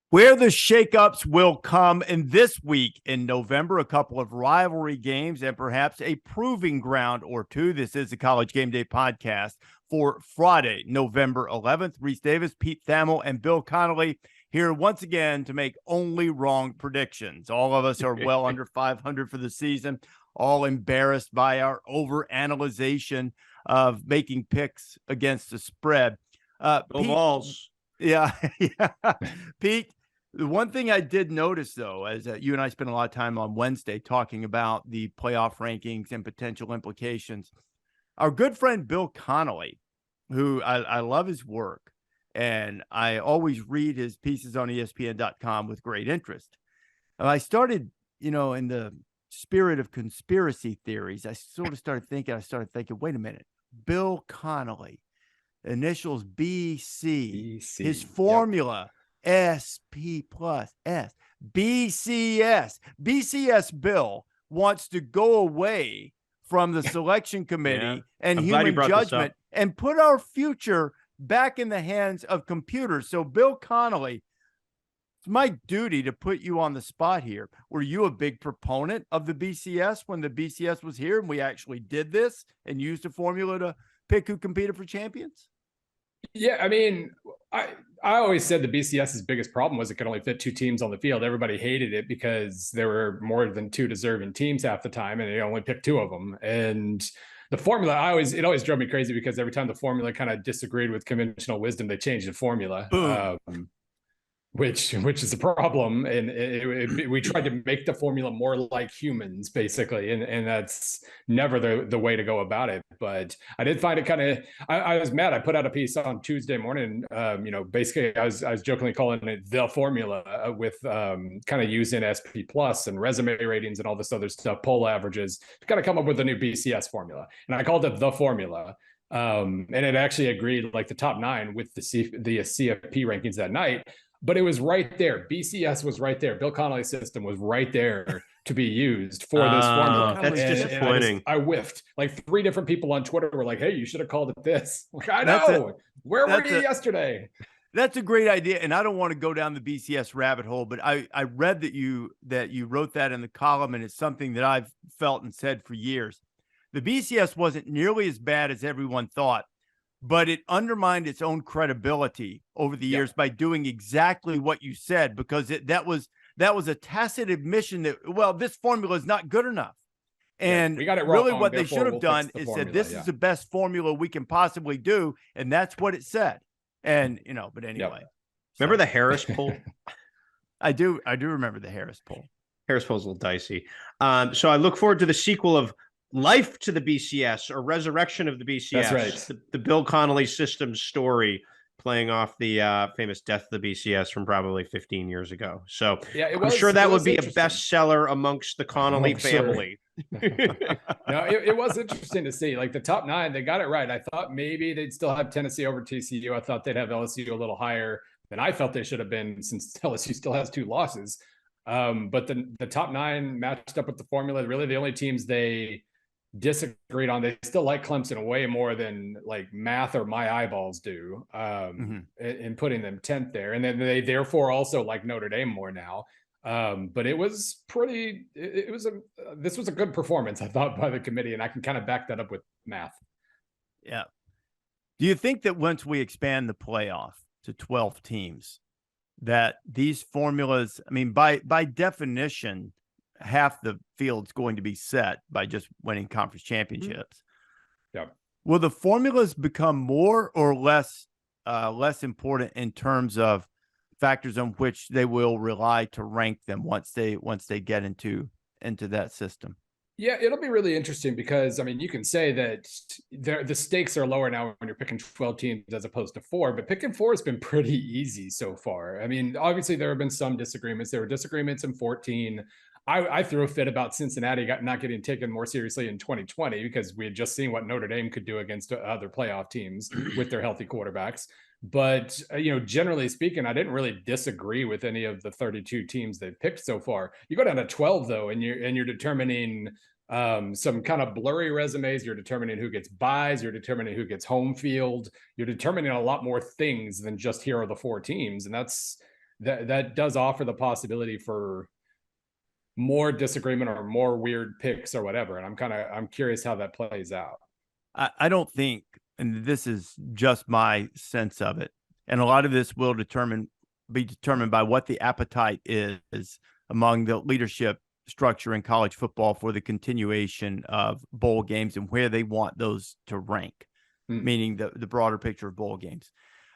Where the shakeups will come in this week in November, a couple of rivalry games and perhaps a proving ground or two. This is the College Game Day podcast for Friday, November 11th. Rece Davis, Pete Thamel, and Bill Connelly here once again to make only wrong predictions. All of us are well under 500 for the season, all embarrassed by our overanalyzation of making picks against the spread. Go balls. Yeah. Pete, the one thing I did notice, though, as you and I spent a lot of time on Wednesday talking about the playoff rankings and potential implications, our good friend Bill Connelly, who I love his work, and I always read his pieces on ESPN.com with great interest. And I started, in the spirit of conspiracy theories, I started thinking, wait a minute, Bill Connelly, initials BC, his formula, SP plus S, BCS Bill wants to go away from the selection committee and human judgment and put our future back in the hands of computers. So Bill Connelly, it's my duty to put you on the spot here. Were you a big proponent of the BCS when the BCS was here and we actually did this and used a formula to pick who competed for champions? Yeah, I mean, I always said the BCS's biggest problem was it could only fit two teams on the field. Everybody hated it because there were more than two deserving teams half the time, and they only picked two of them. And the formula, it always drove me crazy because every time the formula kind of disagreed with conventional wisdom, they changed the formula. Which is a problem, and we tried to make the formula more like humans, basically, and that's never the way to go about it. But I did find it kind of, I was mad. I put out a piece on Tuesday morning. Basically, I was jokingly calling it the formula with kind of using SP plus and resume ratings and all this other stuff, poll averages, to kind of come up with a new BCS formula, and I called it the formula. And it actually agreed, like the top 9 with the CFP rankings that night. But it was right there. BCS was right there. Bill Connelly's system was right there to be used for this formula. That's disappointing. I whiffed. Like 3 different people on Twitter were like, "Hey, you should have called it this." Like, I know. Where were you yesterday? That's a great idea, and I don't want to go down the BCS rabbit hole, but I read that you wrote that in the column, and it's something that I've felt and said for years. The BCS wasn't nearly as bad as everyone thought, but it undermined its own credibility over the years by doing exactly what you said, because that was a tacit admission that, well, this formula is not good enough. And we got it wrong. Really what they should have done is said, this is the best formula we can possibly do. And that's what it said. And, but anyway. Remember the Harris poll? I do remember the Harris poll. Harris poll's a little dicey. So I look forward to the sequel of Life to the BCS, or Resurrection of the BCS. That's right. The Bill Connelly system story, playing off the famous Death of the BCS from probably 15 years ago. So I'm sure that would be a bestseller amongst the Connelly family. No, it was interesting to see. Like the top 9, they got it right. I thought maybe they'd still have Tennessee over TCU. I thought they'd have LSU a little higher than I felt they should have been, since LSU still has 2 losses. But the top 9 matched up with the formula. Really, the only teams they disagreed on, they still like Clemson way more than like math or my eyeballs do, in putting them 10th there. And then they therefore also like Notre Dame more now. But it was this was a good performance, I thought, by the committee, and I can kind of back that up with math. Yeah. Do you think that once we expand the playoff to 12 teams, that these formulas, I mean, by definition, half the field's going to be set by just winning conference championships. Yeah. Will the formulas become more or less important in terms of factors on which they will rely to rank them once they get into that system? Yeah, it'll be really interesting because, I mean, you can say that the stakes are lower now when you're picking 12 teams as opposed to 4, but picking 4 has been pretty easy so far. I mean, obviously there have been some disagreements. There were disagreements in 14. I threw a fit about Cincinnati not getting taken more seriously in 2020 because we had just seen what Notre Dame could do against other playoff teams with their healthy quarterbacks. But, generally speaking, I didn't really disagree with any of the 32 teams they've picked so far. You go down to 12, though, and you're determining some kind of blurry resumes. You're determining who gets buys. You're determining who gets home field. You're determining a lot more things than just here are the 4 teams. And that's that does offer the possibility for more disagreement or more weird picks or whatever. And I'm curious how that plays out. I don't think, and this is just my sense of it, and a lot of this will be determined by what the appetite is among the leadership structure in college football for the continuation of bowl games and where they want those to rank, meaning the broader picture of bowl games.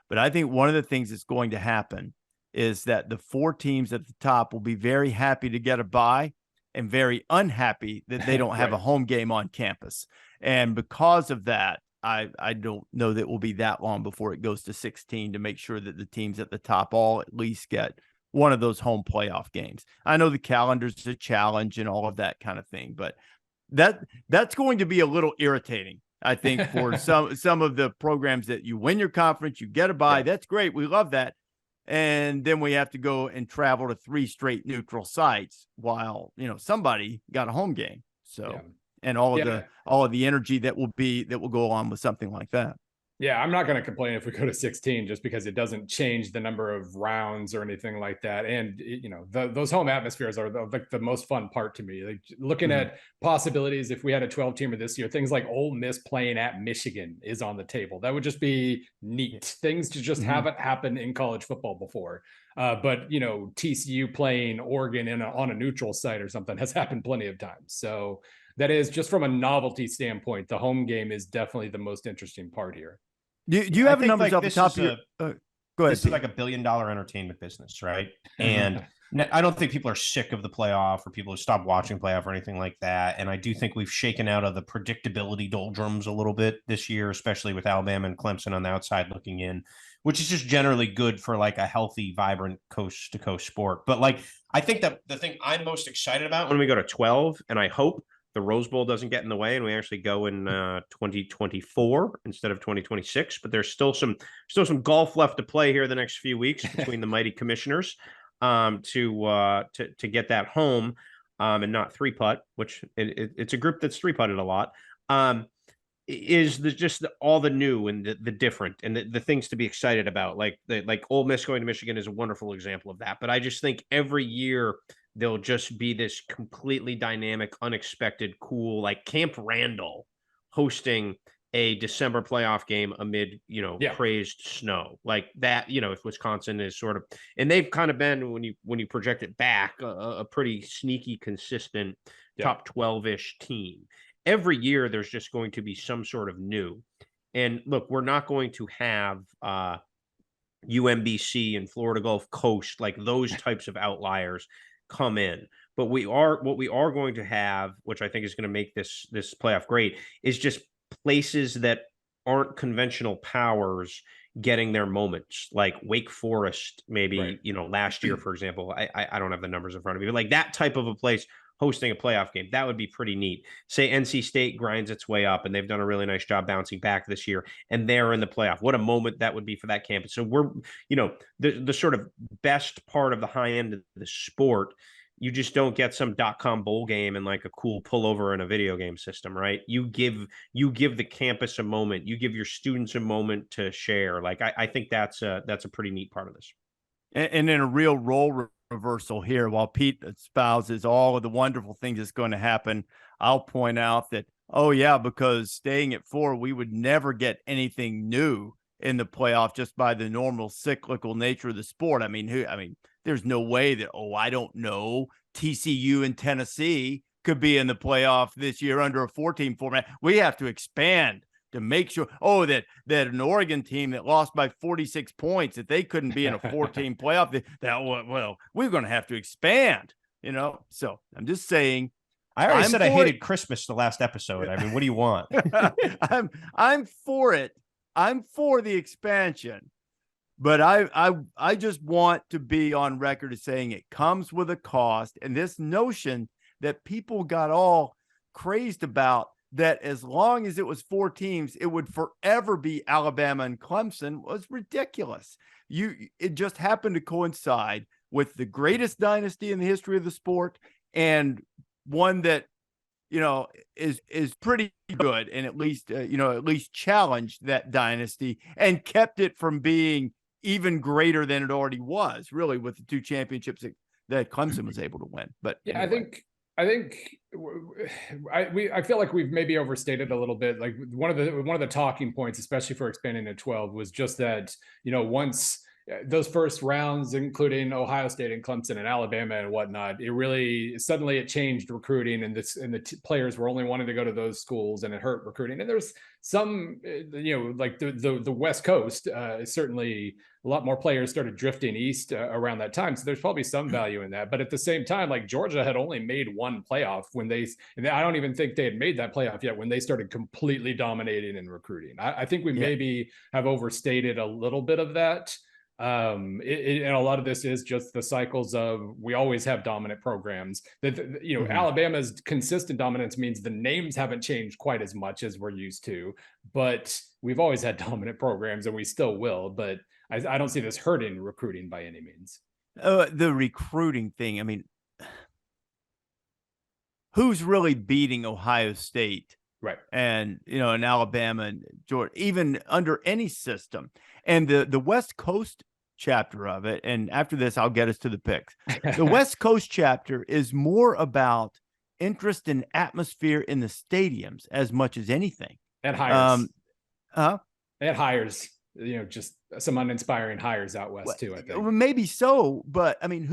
But I think one of the things that's going to happen is that the 4 teams at the top will be very happy to get a bye and very unhappy that they don't have a home game on campus. And because of that, I don't know that it will be that long before it goes to 16 to make sure that the teams at the top all at least get one of those home playoff games. I know the calendar's a challenge and all of that kind of thing, but that's going to be a little irritating, I think, for some of the programs that you win your conference, you get a bye. Yeah. That's great. We love that. And then we have to go and travel to 3 straight neutral sites while, somebody got a home game. So, and all of the energy that will go along with something like that. Yeah, I'm not going to complain if we go to 16 just because it doesn't change the number of rounds or anything like that. And, those home atmospheres are the most fun part to me. Like looking at possibilities, if we had a 12-teamer this year, things like Ole Miss playing at Michigan is on the table. That would just be neat. Things to just haven't happened in college football before. But, TCU playing Oregon on a neutral site or something has happened plenty of times. So that is just from a novelty standpoint, the home game is definitely the most interesting part here. Do you have numbers off the top of your? Go ahead. This is like $1 billion entertainment business, right? And I don't think people are sick of the playoff or people who stop watching playoff or anything like that. And I do think we've shaken out of the predictability doldrums a little bit this year, especially with Alabama and Clemson on the outside looking in, which is just generally good for like a healthy, vibrant coast to coast sport. But like, I think that the thing I'm most excited about when we go to 12, and I hope the Rose Bowl doesn't get in the way and we actually go in 2024 instead of 2026, but there's still some golf left to play here the next few weeks between the mighty commissioners to get that home and not 3-putt, which it's a group that's 3-putted a lot. Is just all the new and the different and the things to be excited about, like Ole Miss going to Michigan is a wonderful example of that. But I just think every year there'll just be this completely dynamic, unexpected, cool, like Camp Randall hosting a December playoff game amid, crazed snow like that, if Wisconsin is sort of, and they've kind of been, when you project it back, a pretty sneaky, consistent top 12-ish team. Every year there's just going to be some sort of new. And look, we're not going to have UMBC and Florida Gulf Coast, like those types of outliers come in. But what we are going to have, which I think is going to make this playoff great, is just places that aren't conventional powers getting their moments, like Wake Forest, maybe, last year, for example. I don't have the numbers in front of me, but like that type of a place hosting a playoff game, that would be pretty neat. Say NC State grinds its way up and they've done a really nice job bouncing back this year and they're in the playoff. What a moment that would be for that campus. So we're, the sort of best part of the high end of the sport. You just don't get some .com bowl game and like a cool pullover in a video game system, right? You give the campus a moment. You give your students a moment to share. Like I think that's a pretty neat part of this. And in a real role reversal here, while Pete espouses all of the wonderful things that's going to happen, I'll point out that, because staying at 4, we would never get anything new in the playoff just by the normal cyclical nature of the sport. I mean, there's no way that, I don't know, TCU and Tennessee could be in the playoff this year under a 4-team format. We have to expand to make sure, that an Oregon team that lost by 46 points, that they couldn't be in a 4-team playoff, we're going to have to expand, So I'm just saying. I already said I hated Christmas the last episode. I mean, what do you want? I'm for it. I'm for the expansion. But I just want to be on record as saying it comes with a cost. And this notion that people got all crazed about, that as long as it was 4 teams, it would forever be Alabama and Clemson, was ridiculous. It just happened to coincide with the greatest dynasty in the history of the sport, and one that, is pretty good, and at least challenged that dynasty and kept it from being even greater than it already was, really, with the 2 championships that Clemson was able to win. But yeah, anyway. I feel like we've maybe overstated a little bit. Like one of the talking points, especially for expanding to 12, was just that, once those first rounds, including Ohio State and Clemson and Alabama and whatnot, it really suddenly it changed recruiting, and the players were only wanting to go to those schools, and it hurt recruiting. And there's some, like the West Coast, certainly a lot more players started drifting east around that time. So there's probably some value in that. But at the same time, like Georgia had only made one playoff and I don't even think they had made that playoff yet when they started completely dominating in recruiting. I think we maybe have overstated a little bit of that. And a lot of this is just the cycles of, we always have dominant programs that, Alabama's consistent dominance means the names haven't changed quite as much as we're used to, but we've always had dominant programs and we still will. But I don't see this hurting recruiting by any means. The recruiting thing, I mean, who's really beating Ohio State? Right. And, in Alabama and Georgia, even under any system. And the West Coast chapter of it, and after this, I'll get us to the picks. The West Coast chapter is more about interest and atmosphere in the stadiums as much as anything. And hires. And hires, just some uninspiring hires out west too, I think. Maybe so, but I mean,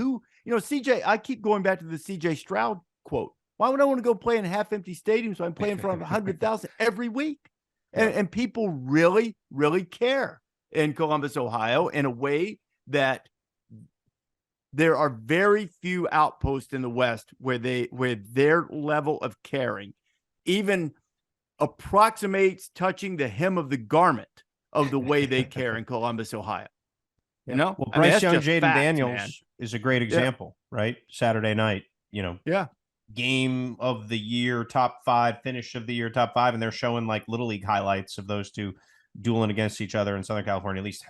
CJ, I keep going back to the CJ Stroud quote. Why would I want to go play in half-empty stadiums when I'm playing in front of 100,000 every week? And people really, really care in Columbus, Ohio, in a way that there are very few outposts in the West where their level of caring even approximates touching the hem of the garment of the way they care in Columbus, Ohio. Well, Bryce Young, Jaden Daniels is a great example, right? Saturday night, game of the year, top 5, finish of the year, top 5, and they're showing like Little League highlights of those two dueling against each other in Southern California, at least,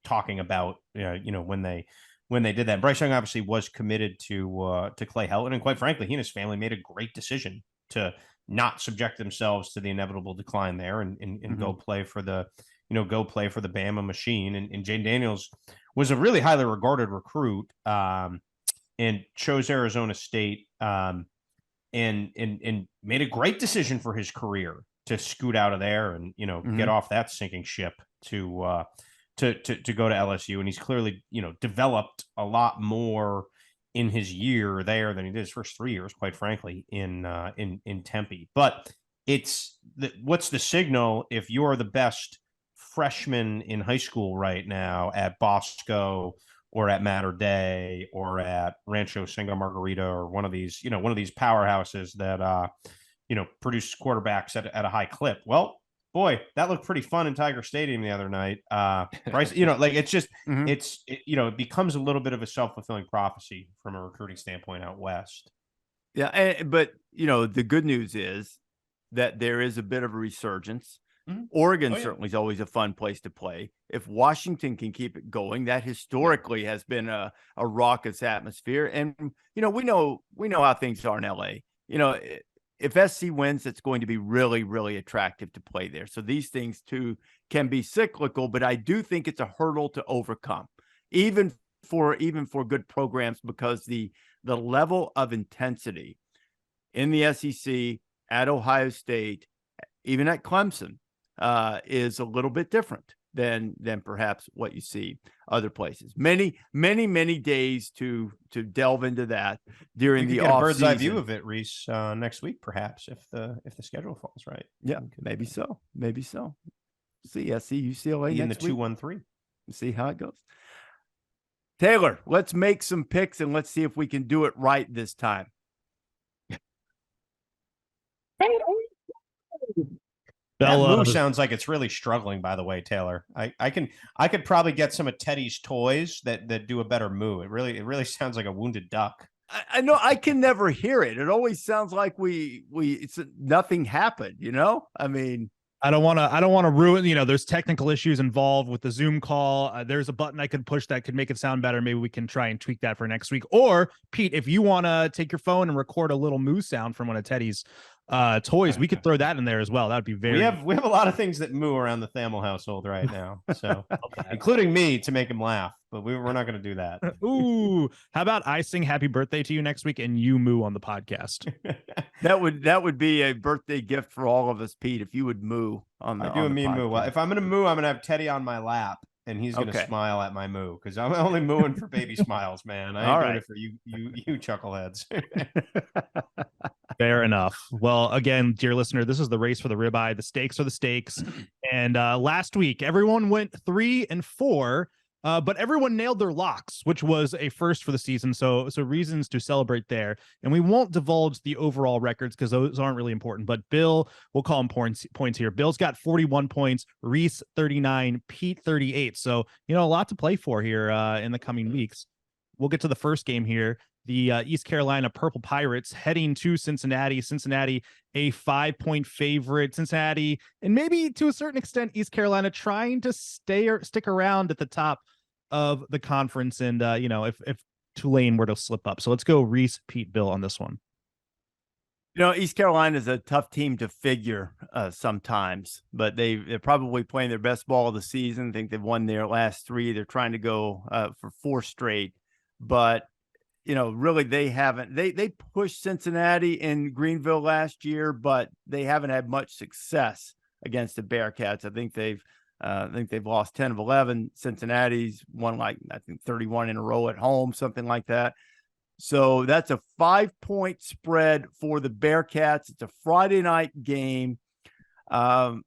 talking about, when they did that. Bryce Young obviously was committed to Clay Helton, and quite frankly, he and his family made a great decision to not subject themselves to the inevitable decline there and go play for the, Bama machine. And Jaden Daniels was a really highly regarded recruit, and chose Arizona State, and made a great decision for his career to scoot out of there and, get off that sinking ship to go to LSU. And he's clearly, developed a lot more in his year there than he did his first 3 years, quite frankly, in Tempe. But what's the signal if you're the best freshman in high school right now at Bosco or at Mater Dei or at Rancho Santa Margarita or one of these powerhouses that, produce quarterbacks at a high clip? Well, boy, that looked pretty fun in Tiger Stadium the other night. Bryce, it's just, it becomes a little bit of a self-fulfilling prophecy from a recruiting standpoint out west. Yeah. But the good news is that there is a bit of a resurgence. Oregon certainly is always a fun place to play. If Washington can keep it going, that historically has been a raucous atmosphere. And, we know how things are in LA. If SC wins, it's going to be really, really attractive to play there. So these things too can be cyclical, but I do think it's a hurdle to overcome, even for good programs, because the level of intensity in the SEC, at Ohio State, even at Clemson, is a little bit different than perhaps what you see other places. Many days to delve into that during the off bird's season. eye view of it, Rece, next week, perhaps, if the schedule falls right. Yeah, maybe so. See UCLA in next the week. 2-1-3. See how it goes. Taylor, let's make some picks and let's see if we can do it right this time. That move sounds like it's really struggling, by the way, Taylor. I could probably get some of Teddy's toys that do a better move. It really sounds like a wounded duck. I know I can never hear it. It always sounds like nothing happened, I mean, I don't want to ruin, there's technical issues involved with the Zoom call. There's a button I could push that could make it sound better. Maybe we can try and tweak that for next week. Or Pete, if you want to take your phone and record a little moo sound from one of Teddy's toys, we could throw that in there as well. That would be very. We have a lot of things that moo around the Thamel household right now, so including me to make him laugh. But we're not going to do that. Ooh, how about I sing "Happy Birthday" to you next week and you moo on the podcast? That would be a birthday gift for all of us, Pete. If you would moo on the. I do a mean moo. Well, if I'm going to moo, I'm going to have Teddy on my lap, and he's going to Okay. smile at my moo because I'm only mooing for baby smiles, man. I ain't doing it for you chuckleheads. Fair enough. Well, again, dear listener, this is the race for the ribeye. The stakes are the stakes. And last week, everyone went 3-4, but everyone nailed their locks, which was a first for the season. So reasons to celebrate there. And we won't divulge the overall records because those aren't really important. But Bill, we'll call him points here. Bill's got 41 points, Rece 39, Pete 38. So, a lot to play for here in the coming weeks. We'll get to the first game here. The East Carolina Purple Pirates heading to Cincinnati. Cincinnati, a 5-point favorite. Cincinnati, and maybe to a certain extent, East Carolina trying to stick around at the top of the conference. And, if Tulane were to slip up. So let's go Rece, Pete, Bill on this one. East Carolina is a tough team to figure sometimes, but they're probably playing their best ball of the season. I think they've won their last 3. They're trying to go for 4 straight, but really they haven't. They pushed Cincinnati in Greenville last year, but they haven't had much success against the Bearcats. I think they've lost 10 of 11. Cincinnati's won 31 in a row at home, something like that. So that's a 5-point spread for the Bearcats. It's a Friday night game. I'm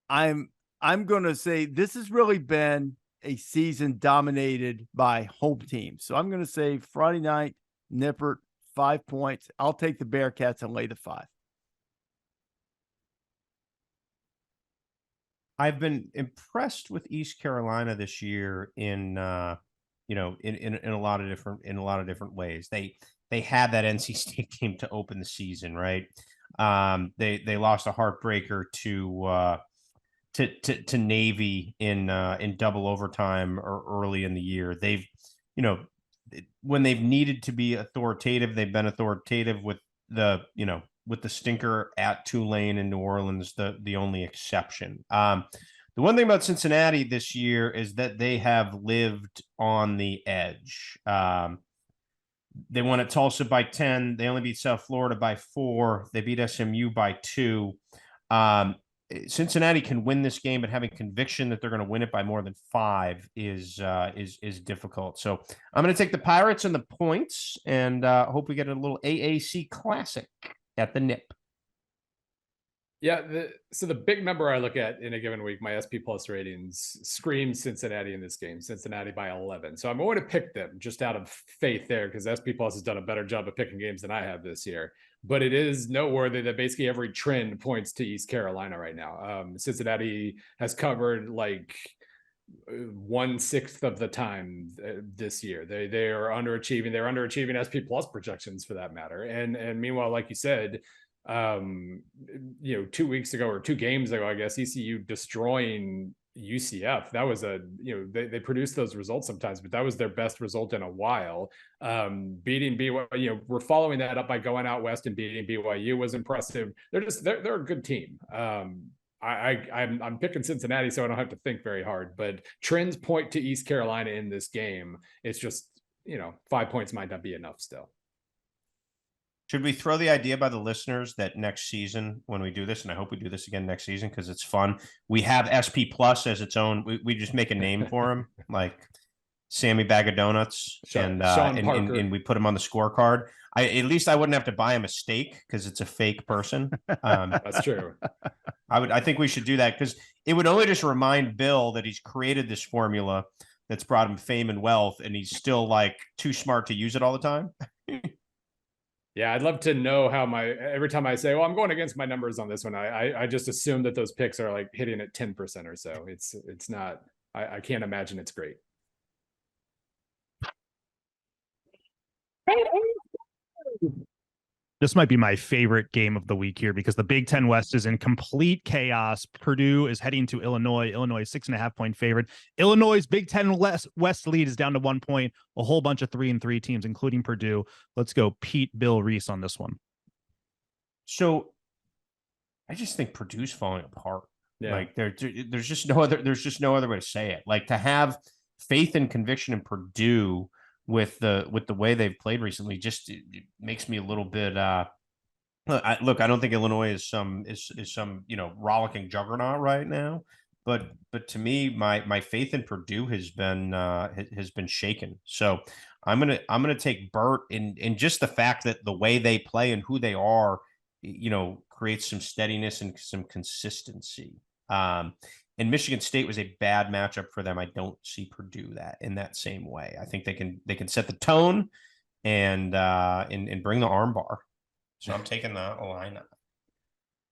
going to say this has really been a season dominated by home teams. So I'm going to say Friday night, Nippert, 5 points. I'll take the Bearcats and lay the 5. I've been impressed with East Carolina this year in a lot of different ways. They had that NC State game to open the season, right? They lost a heartbreaker to Navy in double overtime or early in the year. They've, when they've needed to be authoritative, they've been authoritative with the stinker at Tulane in New Orleans, the only exception. The one thing about Cincinnati this year is that they have lived on the edge. They won at Tulsa by 10. They only beat South Florida by 4. They beat SMU by 2. Cincinnati can win this game, but having conviction that they're going to win it by more than 5 is difficult. So I'm going to take the Pirates and the points, and hope we get a little AAC classic at the Nip. Yeah, so the big number I look at in a given week, my SP Plus ratings screams Cincinnati in this game. Cincinnati by 11. So I'm going to pick them just out of faith there because SP Plus has done a better job of picking games than I have this year. But it is noteworthy that basically every trend points to East Carolina right now. Cincinnati has covered 1/6 of the time this year. They are underachieving. They're underachieving SP Plus projections for that matter. And meanwhile, like you said, 2 weeks ago or 2 games ago, I guess, ECU destroying UCF. That was they produced those results sometimes, but that was their best result in a while. Beating BYU, we're following that up by going out west and beating BYU was impressive. They're a good team. I'm picking Cincinnati, so I don't have to think very hard, but trends point to East Carolina in this game. It's just, 5 points might not be enough still. Should we throw the idea by the listeners that next season, when we do this, and I hope we do this again next season because it's fun, we have SP Plus as its own. We just make a name for him, like Sammy Bag of Donuts, and we put him on the scorecard. At least I wouldn't have to buy him a steak because it's a fake person. That's true. I think we should do that because it would only just remind Bill that he's created this formula that's brought him fame and wealth, and he's still too smart to use it all the time. Yeah, I'd love to know how every time I say, well, I'm going against my numbers on this one, I just assume that those picks are hitting at 10% or so. It's not, I can't imagine it's great. This might be my favorite game of the week here because the Big Ten West is in complete chaos. Purdue is heading to Illinois. Illinois is 6.5-point favorite. Illinois' Big Ten West lead is down to 1 point. A whole bunch of 3-3 teams, including Purdue. Let's go Pete, Bill, Rece on this one. So I just think Purdue's falling apart. Yeah. Like there's just no other way to say it. Like to have faith and conviction in Purdue with the way they've played recently just it makes me a little bit I don't think Illinois is some rollicking juggernaut right now, but to me my faith in Purdue has been shaken. So I'm gonna take Burt in just the fact that the way they play and who they are, creates some steadiness and some consistency. And Michigan State was a bad matchup for them. I don't see Purdue in that same way. I think they can set the tone and bring the armbar. So I'm taking the line.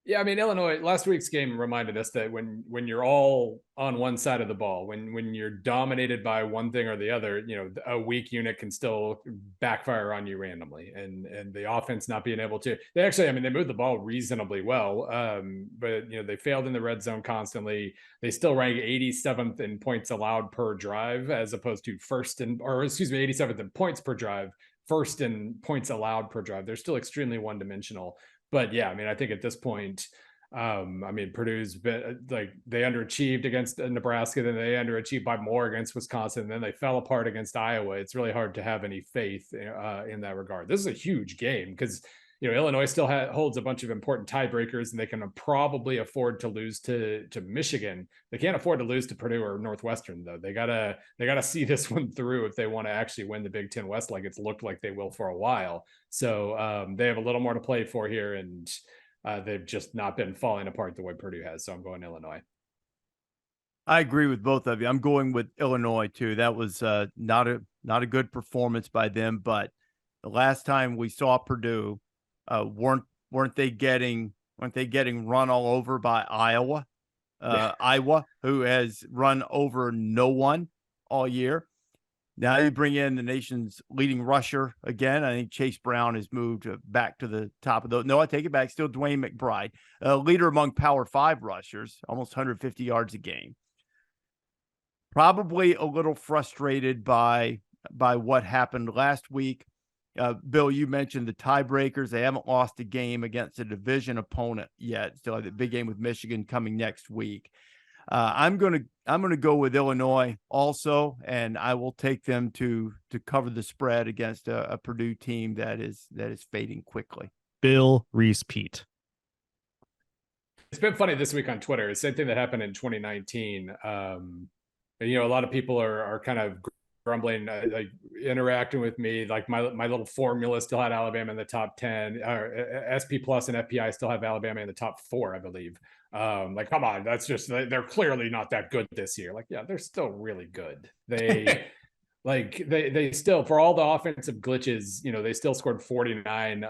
Yeah, I mean, Illinois, last week's game reminded us that when you're all on one side of the ball, when you're dominated by one thing or the other, a weak unit can still backfire on you randomly. And the offense not being able to, they moved the ball reasonably well, but they failed in the red zone constantly. They still rank 87th in points allowed per drive, as opposed to 87th in points per drive, first in points allowed per drive. They're still extremely one-dimensional. But yeah, I think at this point, Purdue's been they underachieved against Nebraska, then they underachieved by more against Wisconsin, and then they fell apart against Iowa. It's really hard to have any faith in that regard. This is a huge game because Illinois still holds a bunch of important tiebreakers, and they can probably afford to lose to Michigan. They can't afford to lose to Purdue or Northwestern, though. They gotta see this one through if they want to actually win the Big Ten West, like it's looked like they will for a while. So they have a little more to play for here, and they've just not been falling apart the way Purdue has. So I'm going Illinois. I agree with both of you. I'm going with Illinois too. That was not a good performance by them, but the last time we saw Purdue, weren't they getting run all over by Iowa? Iowa, who has run over no one all year. Now you bring in the nation's leading rusher again. I think Chase Brown has moved back to the top of those. No, I take it back. Still Dwayne McBride, leader among Power 5 rushers, almost 150 yards a game. Probably a little frustrated by what happened last week. Bill, you mentioned the tiebreakers. They haven't lost a game against a division opponent yet. Still have the big game with Michigan coming next week. I'm gonna go with Illinois also, and I will take them to cover the spread against a Purdue team that is fading quickly. Bill, Rece, Pete. It's been funny this week on Twitter. The same thing that happened in 2019. A lot of people are kind of grumbling, interacting with me. Like my little formula still had Alabama in the top 10. SP Plus and FPI still have Alabama in the top 4, I believe. Come on, that's just, they're clearly not that good this year. Yeah, they're still really good. They they still, for all the offensive glitches, they still scored 49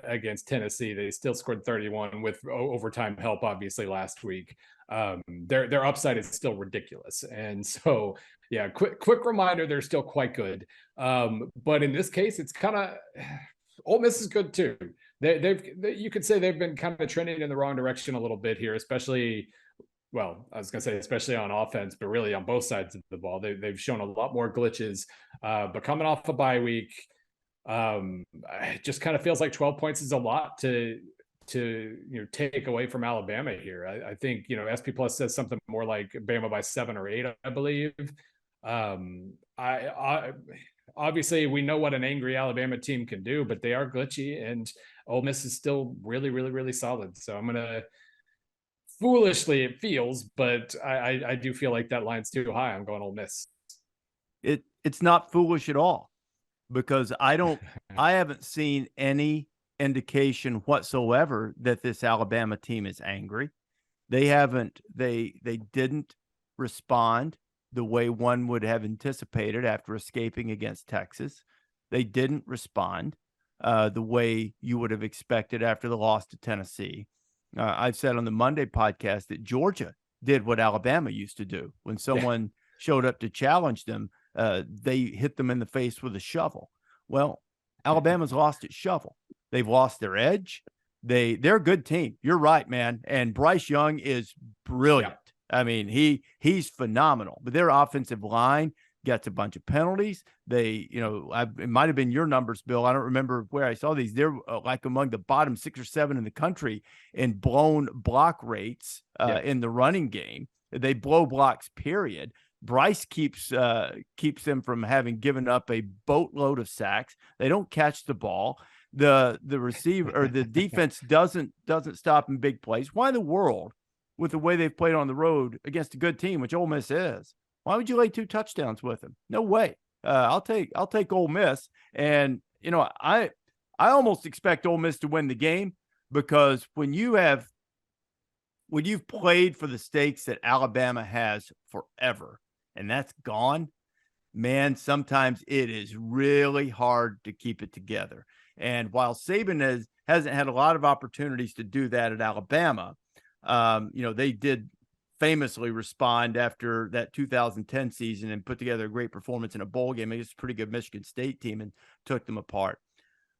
against Tennessee. They still scored 31 with overtime help, obviously, last week. Their upside is still ridiculous. And so, yeah, quick reminder, they're still quite good. But in this case, it's kind of, Ole Miss is good too. You could say they've been kind of trending in the wrong direction a little bit here, especially on offense, but really on both sides of the ball. They've shown a lot more glitches, but coming off a bye week, it just kind of feels like 12 points is a lot to take away from Alabama here. I think SP Plus says something more like Bama by 7 or 8, I believe. Obviously we know what an angry Alabama team can do, but they are glitchy, and Ole Miss is still really, really, really solid. So I'm gonna, foolishly it feels, but I do feel like that line's too high. I'm going Ole Miss. It's not foolish at all, because I haven't seen any indication whatsoever that this Alabama team is angry. They didn't respond the way one would have anticipated after escaping against Texas. They didn't respond the way you would have expected after the loss to Tennessee. I've said on the Monday podcast that Georgia did what Alabama used to do. When someone showed up to challenge them, they hit them in the face with a shovel. Well, Alabama's lost its shovel. They've lost their edge. They're a good team. You're right, man. And Bryce Young is brilliant. Yeah. I mean, he's phenomenal. But their offensive line, gets a bunch of penalties. They, it might have been your numbers, Bill. I don't remember where I saw these. They're like among the bottom 6 or 7 in the country in blown block rates in the running game. They blow blocks, period. Bryce keeps them from having given up a boatload of sacks. They don't catch the ball. The receiver or the defense doesn't stop in big plays. Why in the world, with the way they've played on the road against a good team, which Ole Miss is, why would you lay 2 touchdowns with them? No way. I'll take Ole Miss, and I almost expect Ole Miss to win the game, because when you've played for the stakes that Alabama has forever, and that's gone, man, sometimes it is really hard to keep it together. And while Saban hasn't had a lot of opportunities to do that at Alabama, they did famously respond after that 2010 season and put together a great performance in a bowl game against a pretty good Michigan State team and took them apart.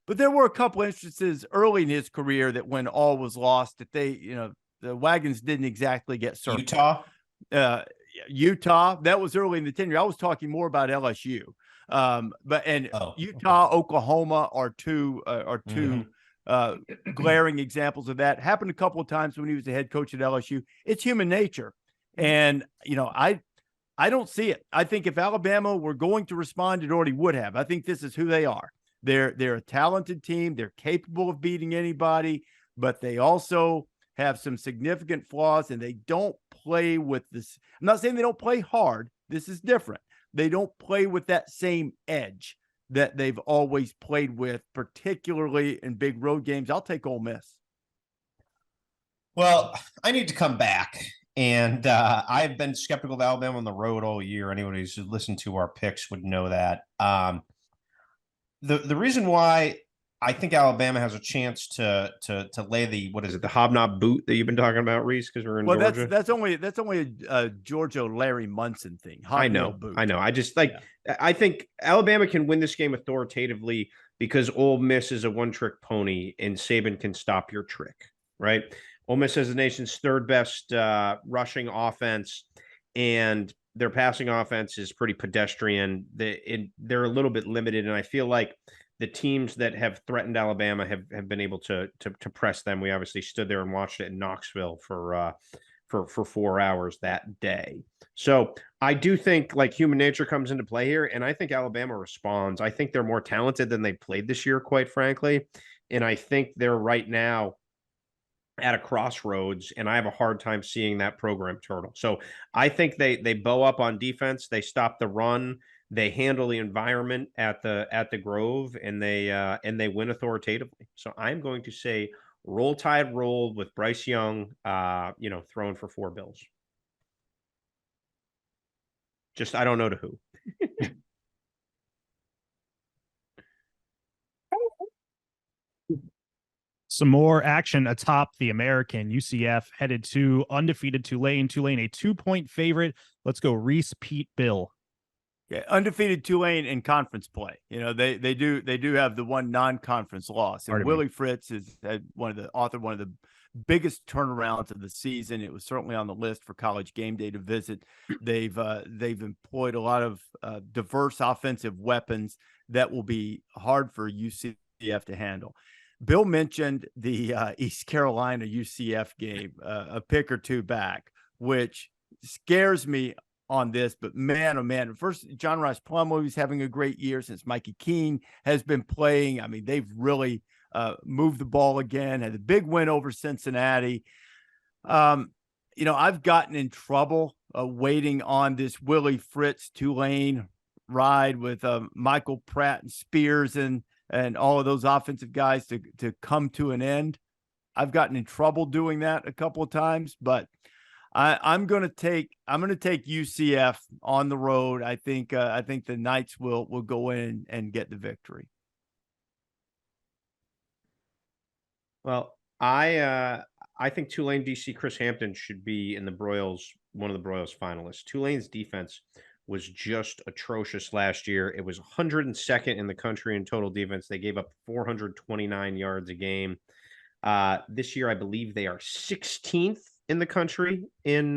But there were a couple instances early in his career that when all was lost, that the wagons didn't exactly get circled. Utah, that was early in the tenure. I was talking more about LSU. Utah, Oklahoma are two glaring examples of that. Happened a couple of times when he was the head coach at LSU. It's human nature. And, I don't see it. I think if Alabama were going to respond, it already would have. I think this is who they are. They're a talented team. They're capable of beating anybody, but they also have some significant flaws, and they don't play with this. I'm not saying they don't play hard. This is different. They don't play with that same edge that they've always played with, particularly in big road games. I'll take Ole Miss. Well, I need to come back. And I've been skeptical of Alabama on the road all year. Anyone who's listened to our picks would know that. The reason why I think Alabama has a chance to lay the hobnob boot that you've been talking about, Rece, because we're in Georgia. That's only a Georgia Larry Munson thing. I know. I just I think Alabama can win this game authoritatively because Ole Miss is a one-trick pony and Saban can stop your trick, right? Ole Miss is the nation's 3rd best rushing offense, and their passing offense is pretty pedestrian. They're a little bit limited, and I feel like the teams that have threatened Alabama have been able to press them. We obviously stood there and watched it in Knoxville for 4 hours that day. So I do think human nature comes into play here, and I think Alabama responds. I think they're more talented than they played this year, quite frankly, and I think they're right now at a crossroads, and I have a hard time seeing that program turtle. So I think they bow up on defense, they stop the run, they handle the environment at the Grove, and they win authoritatively. So I'm going to say Roll Tide roll with Bryce Young, throwing for 4 bills. Just I don't know to who. Some more action atop the American. UCF headed to undefeated Tulane. Tulane a 2-point favorite. Let's go Rece, Pete, Bill. Yeah, undefeated Tulane in conference play. They do have the one non-conference loss. And Willie Fritz is one of the biggest turnarounds of the season. It was certainly on the list for College GameDay to visit. They've employed a lot of diverse offensive weapons that will be hard for UCF to handle. Bill mentioned the East Carolina UCF game a pick or two back, which scares me on this, but man, oh man, first, John Rice Plumlee is having a great year since Mikey Keene has been playing. I mean, they've really moved the ball again, had a big win over Cincinnati. I've gotten in trouble waiting on this Willie Fritz Tulane ride with Michael Pratt and Spears and all of those offensive guys to come to an end. I've gotten in trouble doing that a couple of times, but I'm going to take UCF on the road. I think the Knights will go in and get the victory. Well, I think Tulane DC Chris Hampton should be in one of the Broyles finalists. Tulane's defense was just atrocious last year. It was 102nd in the country in total defense. They gave up 429 yards a game. This year, I believe they are 16th in the country in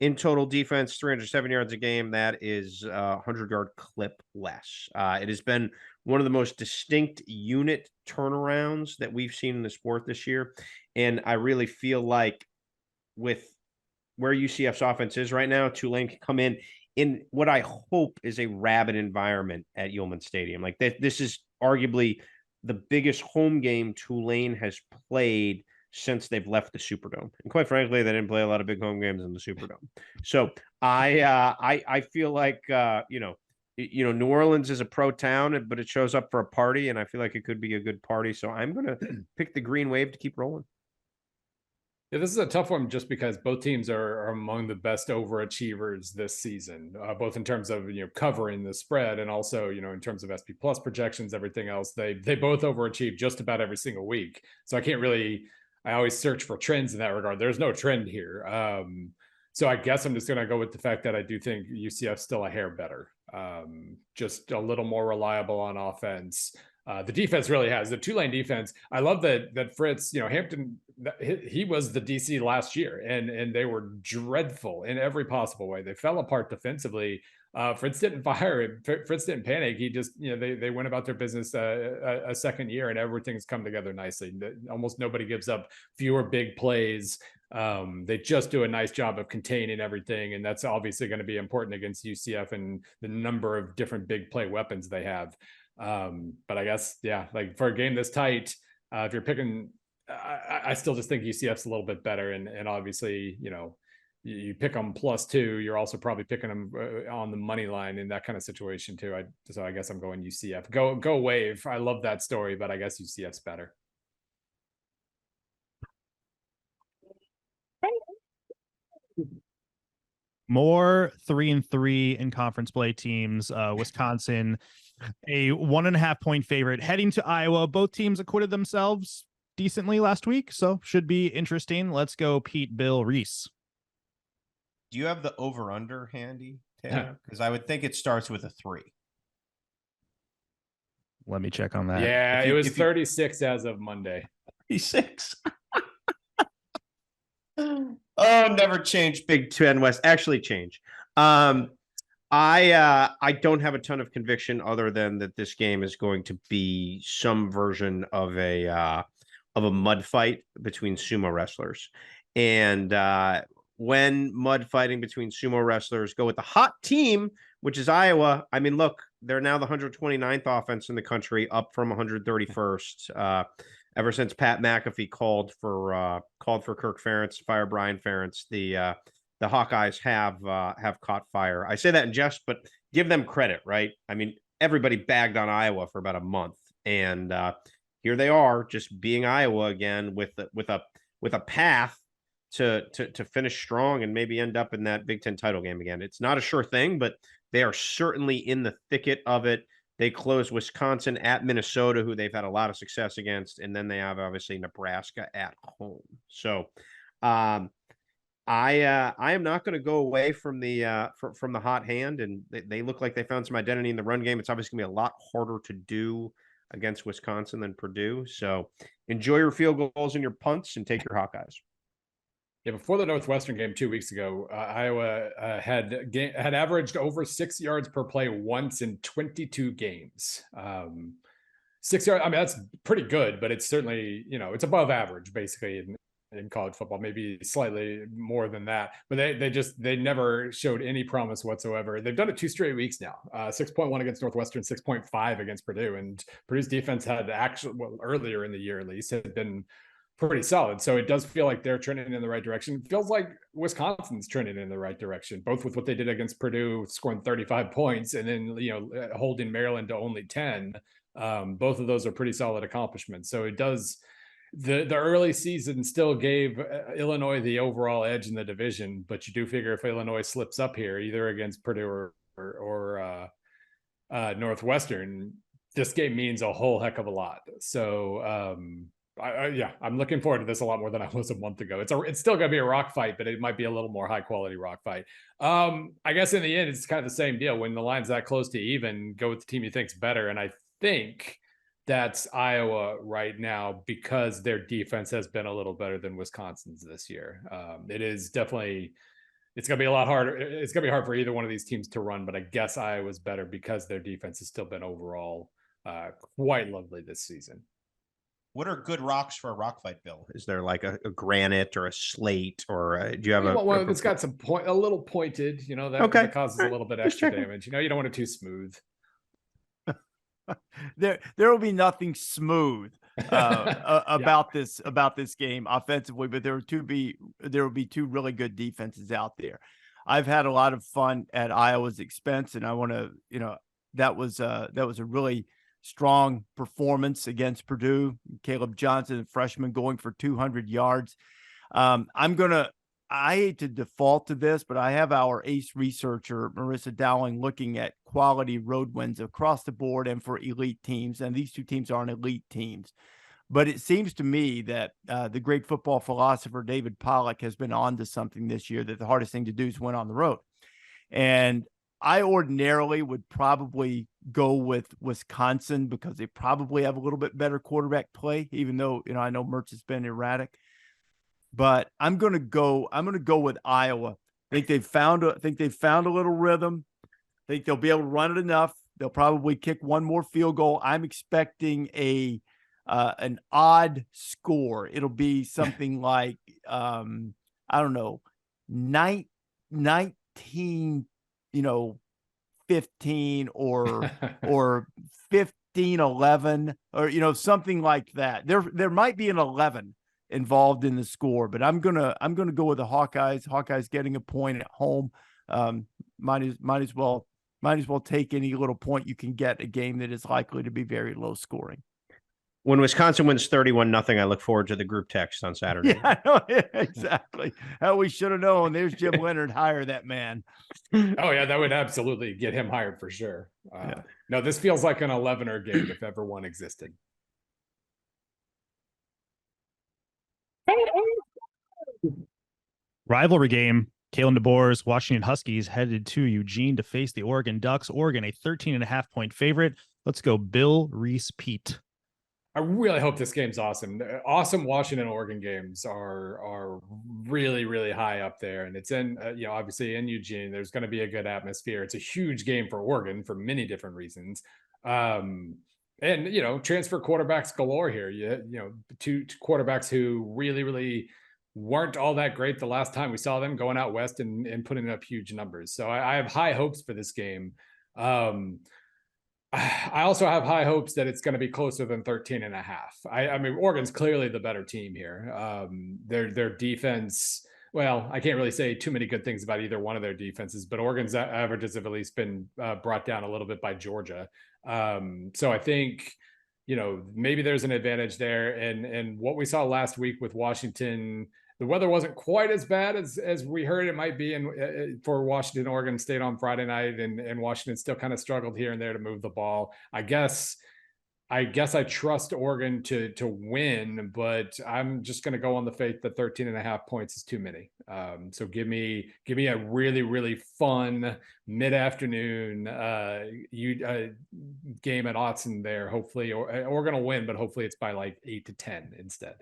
in total defense, 307 yards a game. That is a 100-yard clip less. It has been one of the most distinct unit turnarounds that we've seen in the sport this year. And I really feel like with where UCF's offense is right now, Tulane can come in what I hope is a rabid environment at Yulman Stadium. Like this is arguably the biggest home game Tulane has played since they've left the Superdome. And quite frankly, they didn't play a lot of big home games in the Superdome. So I feel like New Orleans is a pro town, but it shows up for a party, and I feel like it could be a good party. So I'm gonna pick the green wave to keep rolling. Yeah, this is a tough one just because both teams are among the best overachievers this season, both in terms of covering the spread and also in terms of SP plus projections, everything else. They both overachieve just about every single week. So I always search for trends in that regard. There's no trend here. So I guess I'm just going to go with the fact that I do think UCF's still a hair better, just a little more reliable on offense. The defense really has the Tulane defense. I love that Fritz, Hampton, he was the DC last year, and they were dreadful in every possible way. They fell apart defensively. Fritz didn't fire. Fritz didn't panic. He just, they went about their business a second year, and everything's come together nicely. Almost nobody gives up fewer big plays. They just do a nice job of containing everything, and that's obviously going to be important against UCF and the number of different big play weapons they have. But I guess, like for a game this tight, if you're picking, I still just think UCF's a little bit better. And obviously, you pick them +2, you're also probably picking them on the money line in that kind of situation too. So I guess I'm going UCF. Go Wave. I love that story, but I guess UCF's better. More 3-3 in conference play teams. Wisconsin, a 1.5 point favorite heading to Iowa. Both teams acquitted themselves decently last week, so should be interesting. Let's go Pete, Bill, Rece. Do you have the over-under handy, Taylor? Because I would think it starts with a 3. Let me check on that. Yeah, it was 36 as of Monday. 36. Oh, never change Big Ten West. Actually change. I don't have a ton of conviction other than that this game is going to be some version of a mud fight between sumo wrestlers. And when mud fighting between sumo wrestlers go with the hot team, which is Iowa, I mean, look, they're now the 129th offense in the country, up from 131st. Ever since Pat McAfee called for Kirk Ferentz to fire Brian Ferentz, the Hawkeyes have caught fire. I say that in jest, but give them credit, right? I mean, everybody bagged on Iowa for about a month, and here they are, just being Iowa again with a path to finish strong and maybe end up in that Big Ten title game again. It's not a sure thing, but they are certainly in the thicket of it. They close Wisconsin at Minnesota, who they've had a lot of success against, and then they have obviously Nebraska at home. So I am not going to go away from the hot hand, and they look like they found some identity in the run game. It's obviously going to be a lot harder to do against Wisconsin than Purdue. So enjoy your field goals and your punts, and take your Hawkeyes. Yeah, before the Northwestern game 2 weeks ago, Iowa had averaged over 6 yards per play once in 22 games. 6 yards, I mean, that's pretty good, but it's certainly, it's above average basically in college football, maybe slightly more than that. But they never showed any promise whatsoever. They've done it 2 straight weeks now. 6.1 against Northwestern, 6.5 against Purdue, and Purdue's defense had earlier in the year at least had been pretty solid. So it does feel like they're trending in the right direction. It feels like Wisconsin's trending in the right direction, both with what they did against Purdue, scoring 35 points, and then, holding Maryland to only 10. Both of those are pretty solid accomplishments. So it does, the early season still gave Illinois the overall edge in the division, but you do figure if Illinois slips up here, either against Purdue or Northwestern, this game means a whole heck of a lot. So, I'm looking forward to this a lot more than I was a month ago. It's still going to be a rock fight, but it might be a little more high quality rock fight. I guess in the end, it's kind of the same deal. When the line's that close to even, go with the team you think's better. And I think that's Iowa right now because their defense has been a little better than Wisconsin's this year. It's it's going to be a lot harder. It's going to be hard for either one of these teams to run, but I guess Iowa's better because their defense has still been overall quite lovely this season. What are good rocks for a rock fight, Bill? Is there like a granite or a slate, or do you have one that's got some a little pointed, that causes a little bit extra damage. You don't want it too smooth. There will be nothing smooth about this game offensively, but there will be two really good defenses out there. I've had a lot of fun at Iowa's expense, and I want to, that was a really strong performance against Purdue. Caleb Johnson, a freshman, going for 200 yards. I hate to default to this, but I have our ace researcher, Marissa Dowling, looking at quality road wins across the board and for elite teams. And these two teams aren't elite teams. But it seems to me that the great football philosopher David Pollack has been on to something this year, that the hardest thing to do is win on the road. And I ordinarily would probably go with Wisconsin because they probably have a little bit better quarterback play, even though, I know Mertz has been erratic. But I'm going to go with Iowa. I think they've found a little rhythm. I think they'll be able to run it enough. They'll probably kick one more field goal. I'm expecting an odd score. It'll be something like I don't know, 19, 15 or 15-11 or something like that. There might be an 11 involved in the score, but I'm gonna go with the Hawkeyes. Hawkeyes getting a point at home. Might as well take any little point you can get a game that is likely to be very low scoring. When Wisconsin wins 31-0, I look forward to the group text on Saturday. Yeah, I know, exactly. How we should have known. There's Jim Leonard. Hire that man. Oh yeah, that would absolutely get him hired for sure. No, this feels like an 11er game if ever one existed. Rivalry game. Kalen DeBoer's Washington Huskies headed to Eugene to face the Oregon Ducks. Oregon, a 13.5-point favorite. Let's go Bill, Rece, Pete. I really hope this game's awesome. Awesome Washington Oregon games are really, really high up there. And it's in, obviously in Eugene, there's going to be a good atmosphere. It's a huge game for Oregon for many different reasons. And, transfer quarterbacks galore here. Two quarterbacks who really, really weren't all that great the last time we saw them going out west and putting up huge numbers. So I have high hopes for this game. I also have high hopes that it's going to be closer than 13.5. I mean, Oregon's clearly the better team here. Their defense, well, I can't really say too many good things about either one of their defenses, but Oregon's averages have at least been brought down a little bit by Georgia. So I think, maybe there's an advantage there. And what we saw last week with Washington, the weather wasn't quite as bad as we heard it might be for Washington, Oregon State on Friday night, and Washington still kind of struggled here and there to move the ball. I guess I trust Oregon to win, but I'm just going to go on the faith that 13.5 points is too many. So give me a really, really fun mid-afternoon game at Autzen there. Hopefully, Oregon will win, but hopefully it's by like 8-10 instead.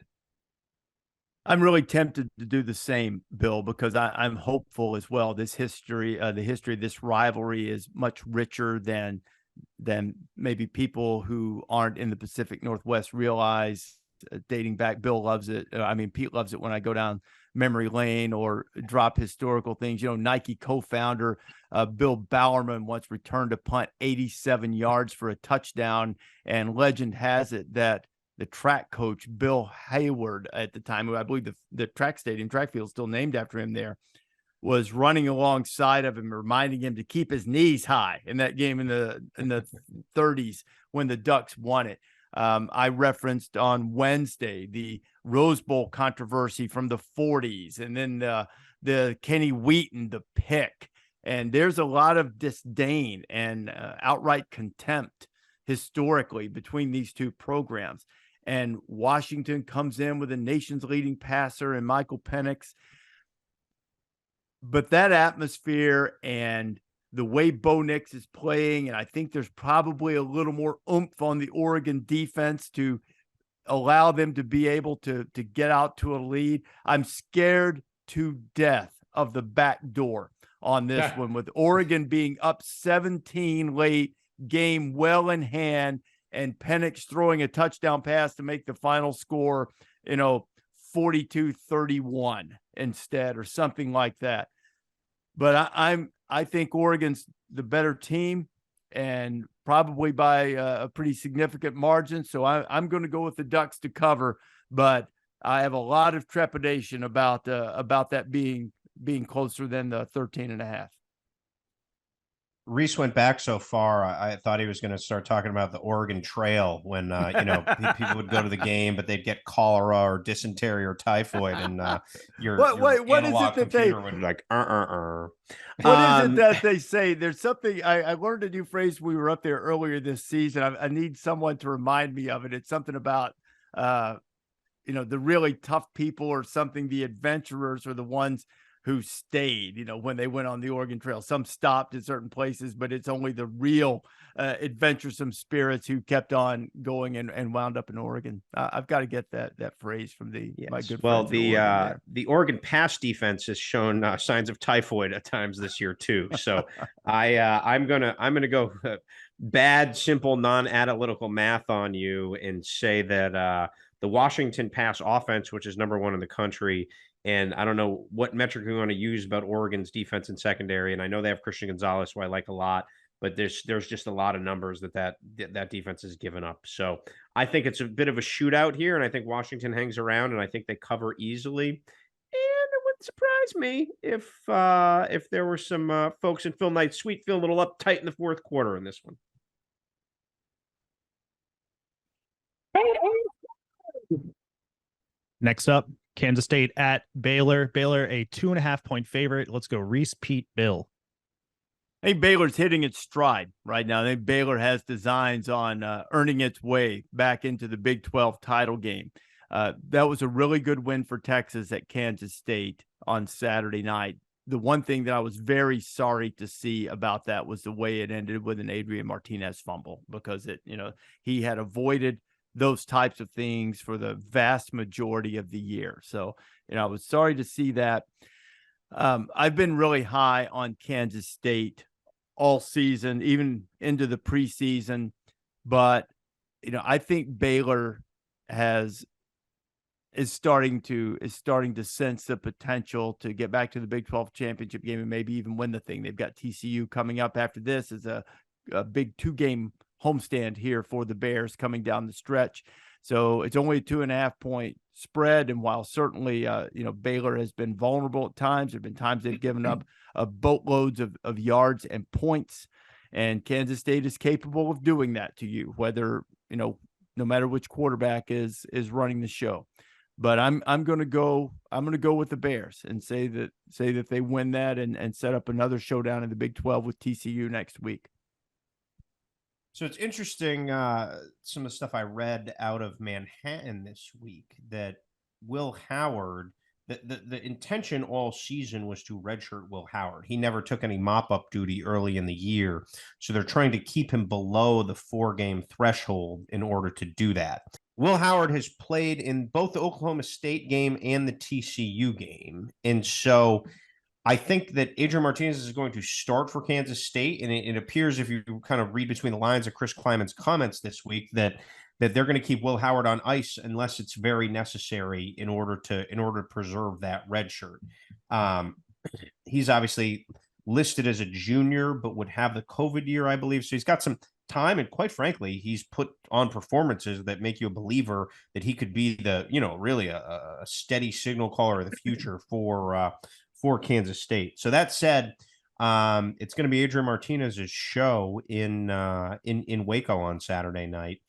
I'm really tempted to do the same, Bill, because I'm hopeful as well. The history of this rivalry is much richer than maybe people who aren't in the Pacific Northwest realize. Dating back, Bill loves it. Pete loves it when I go down memory lane or drop historical things. Nike co-founder Bill Bowerman once returned a punt 87 yards for a touchdown, and legend has it that the track coach, Bill Hayward, at the time, who I believe the track field is still named after him there, was running alongside of him, reminding him to keep his knees high in that game in the 30s when the Ducks won it. I referenced on Wednesday the Rose Bowl controversy from the 40s, and then the Kenny Wheaton, the pick. And there's a lot of disdain and outright contempt historically between these two programs. And Washington comes in with the nation's leading passer and Michael Penix. But that atmosphere and the way Bo Nix is playing, and I think there's probably a little more oomph on the Oregon defense to allow them to be able to get out to a lead. I'm scared to death of the back door on this Yeah. one, with Oregon being up 17 late, game well in hand, and Penix throwing a touchdown pass to make the final score, 42-31 instead, or something like that. But I think Oregon's the better team, and probably by a pretty significant margin. So I'm going to go with the Ducks to cover, but I have a lot of trepidation about that being closer than the 13.5. Rece went back so far. I thought he was going to start talking about the Oregon Trail when people would go to the game, but they'd get cholera or dysentery or typhoid, and your what is analog it that computer would be like What is it that they say? There's something I learned a new phrase. We were up there earlier this season. I need someone to remind me of it. It's something about the really tough people or something. The adventurers are the ones who stayed, when they went on the Oregon Trail. Some stopped at certain places, but it's only the real adventuresome spirits who kept on going and wound up in Oregon. I've got to get that phrase from my good friends. The Oregon pass defense has shown signs of typhoid at times this year too. So I'm gonna go bad, simple, non-analytical math on you and say that the Washington pass offense, which is number 1 in the country. And I don't know what metric we want to use about Oregon's defense and secondary. And I know they have Christian Gonzalez, who I like a lot, but there's just a lot of numbers that defense has given up. So I think it's a bit of a shootout here, and I think Washington hangs around, and I think they cover easily. And it wouldn't surprise me if there were some folks in Phil Knight's suite feel a little uptight in the fourth quarter in this one. Next up, Kansas State at Baylor. Baylor, a 2.5-point favorite. Let's go Rece, Pete, Bill. I think Baylor's hitting its stride right now. I think Baylor has designs on earning its way back into the Big 12 title game. That was a really good win for Texas at Kansas State on Saturday night. The one thing that I was very sorry to see about that was the way it ended with an Adrian Martinez fumble, because he had avoided those types of things for the vast majority of the year. So, I was sorry to see that. I've been really high on Kansas State all season, even into the preseason. But, I think Baylor is starting to sense the potential to get back to the Big 12 championship game and maybe even win the thing. They've got TCU coming up after this as a big 2-game homestand here for the Bears coming down the stretch. So it's only a 2.5-point spread. And while certainly, Baylor has been vulnerable at times, there have been times they've given up boatloads of yards and points, and Kansas State is capable of doing that to you, whether, no matter which quarterback is running the show. But I'm going to go with the Bears and say that they win that and set up another showdown in the Big 12 with TCU next week. So it's interesting, some of the stuff I read out of Manhattan this week, that Will Howard, the intention all season was to redshirt Will Howard. He never took any mop-up duty early in the year, so they're trying to keep him below the 4-game threshold in order to do that. Will Howard has played in both the Oklahoma State game and the TCU game, and so I think that Adrian Martinez is going to start for Kansas State, and it appears, if you kind of read between the lines of Chris Kleiman's comments this week, that they're going to keep Will Howard on ice unless it's very necessary in order to preserve that red shirt. He's obviously listed as a junior, but would have the COVID year, I believe. So he's got some time, and quite frankly, he's put on performances that make you a believer that he could be really a steady signal caller of the future for Kansas State. So that said, it's going to be Adrian Martinez's show in Waco on Saturday night,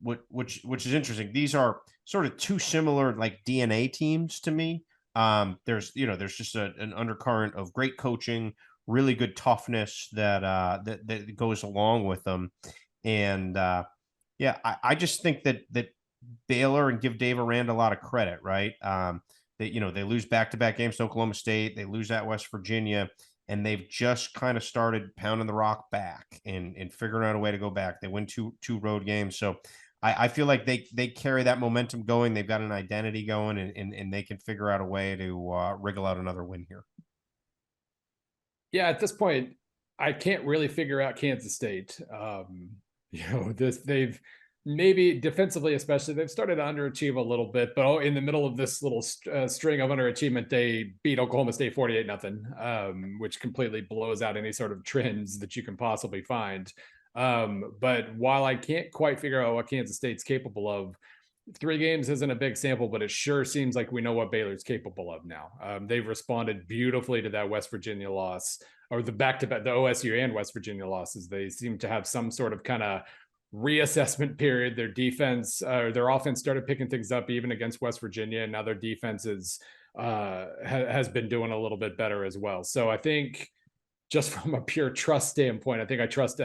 which is interesting. These are sort of two similar like DNA teams to me. There's just an undercurrent of great coaching, really good toughness that goes along with them, and I just think that Baylor, and give Dave Aranda a lot of credit, right? They lose back-to-back games to Oklahoma State. They lose at West Virginia, and they've just kind of started pounding the rock back and figuring out a way to go back. They win two road games. So I feel like they carry that momentum going. They've got an identity going, and they can figure out a way to wriggle out another win here. Yeah, at this point, I can't really figure out Kansas State. They've maybe defensively, especially, they've started to underachieve a little bit, but in the middle of this little string of underachievement, they beat Oklahoma State 48-0, which completely blows out any sort of trends that you can possibly find. But while I can't quite figure out what Kansas State's capable of, 3 games isn't a big sample, but it sure seems like we know what Baylor's capable of now. They've responded beautifully to that West Virginia loss, or the back-to-back, the OSU and West Virginia losses. They seem to have some sort of kind of reassessment period. Their defense, their offense started picking things up even against West Virginia, and now their defense has been doing a little bit better as well. So I think, just from a pure trust standpoint, I think I trust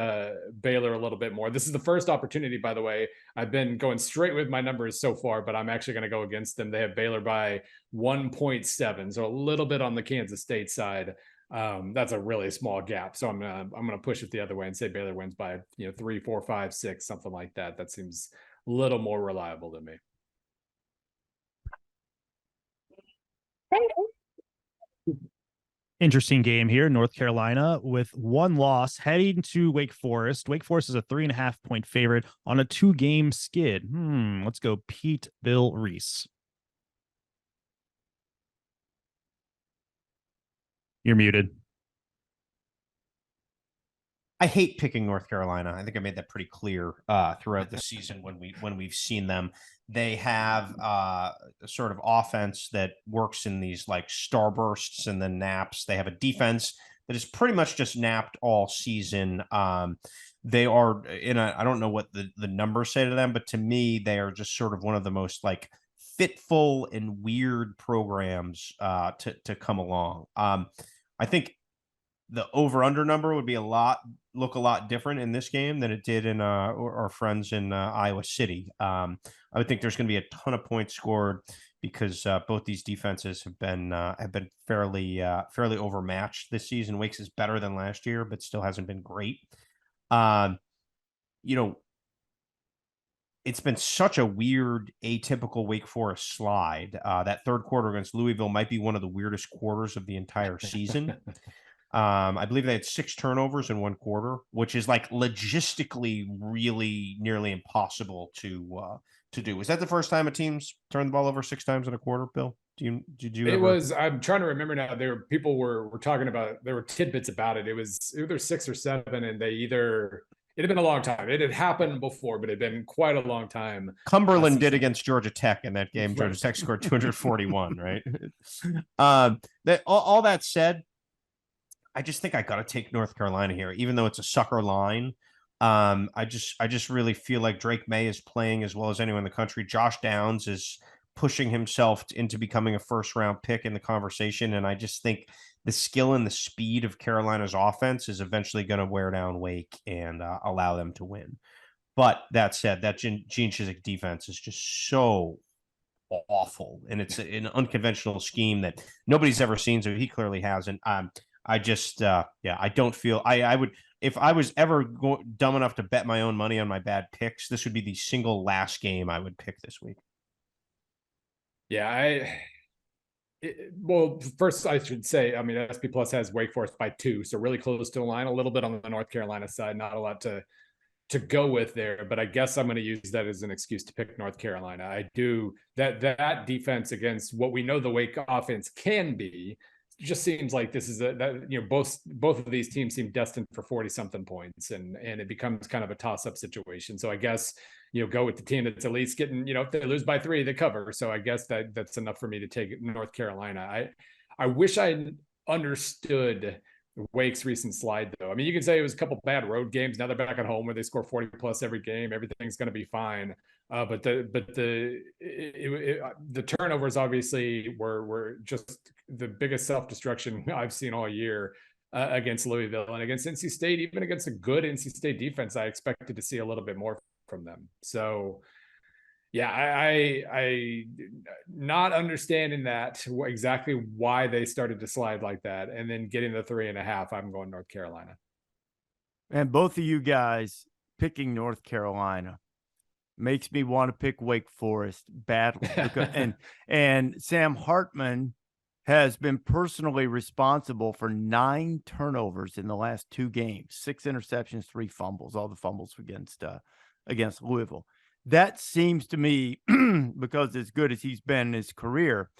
Baylor a little bit more. This is the first opportunity, by the way. I've been going straight with my numbers so far, but I'm actually going to go against them. They have Baylor by 1.7, so a little bit on the Kansas State side. That's a really small gap. So I'm gonna push it the other way and say Baylor wins by 3, 4, 5, 6, something like that. That seems a little more reliable to me. Interesting game here. North Carolina with 1 loss heading to Wake Forest. Wake Forest is a 3.5-point favorite on a 2-game skid. Let's go Pete, Bill, Rece. You're muted. I hate picking North Carolina. I think I made that pretty clear throughout the season when we've seen them. They have a sort of offense that works in these like starbursts and then naps. They have a defense that is pretty much just napped all season. They are I don't know what the numbers say to them, but to me, they are just sort of one of the most like fitful and weird programs to come along. I think the over-under number would be look a lot different in this game than it did in our friends in Iowa City. I would think there's going to be a ton of points scored because both these defenses have been fairly overmatched this season. Wake's is better than last year, but still hasn't been great. It's been such a weird, atypical Wake Forest slide. That third quarter against Louisville might be one of the weirdest quarters of the entire season. I believe they had 6 turnovers in one quarter, which is like logistically really nearly impossible to do. Is that the first time a team's turned the ball over 6 times in a quarter, Bill? Did you? I'm trying to remember now. People were talking about. There were tidbits about it. It was either 6 or 7, and it had been a long time. It had happened before, but it had been quite a long time. Cumberland did against Georgia Tech in that game. Georgia Tech scored 241, right? All that said, I just think I got to take North Carolina here, even though it's a sucker line. I just really feel like Drake May is playing as well as anyone in the country. Josh Downs is pushing himself into becoming a first-round pick in the conversation, and I just think the skill and the speed of Carolina's offense is eventually going to wear down Wake and allow them to win. But that said, that Gene Chizik defense is just so awful, and it's an unconventional scheme that nobody's ever seen, so he clearly hasn't. I just, I don't feel I would, if I was ever dumb enough to bet my own money on my bad picks, this would be the single last game I would pick this week. Yeah, well, first I should say, I mean, SP Plus has Wake Forest by 2, so really close to the line, a little bit on the North Carolina side, not a lot to go with there, but I guess I'm going to use that as an excuse to pick North Carolina. I do that defense against what we know the Wake offense can be. Just seems like this is both of these teams seem destined for 40-something points, and it becomes kind of a toss-up situation. So I guess go with the team that's at least getting, if they lose by 3, they cover. So I guess that's enough for me to take North Carolina. I wish I understood Wake's recent slide, though. I mean, you can say it was a couple bad road games. Now they're back at home where they score 40 plus every game. Everything's going to be fine. But the turnovers obviously were just the biggest self-destruction I've seen all year against Louisville, and against NC State. Even against a good NC State defense, I expected to see a little bit more from them. So yeah, I not understanding that exactly why they started to slide like that, and then getting the 3.5. I'm going North Carolina. And both of you guys picking North Carolina makes me want to pick Wake Forest badly. And Sam Hartman has been personally responsible for 9 turnovers in the last 2 games, 6 interceptions, 3 fumbles, all the fumbles against Louisville. That seems to me, because as good as he's been in his career,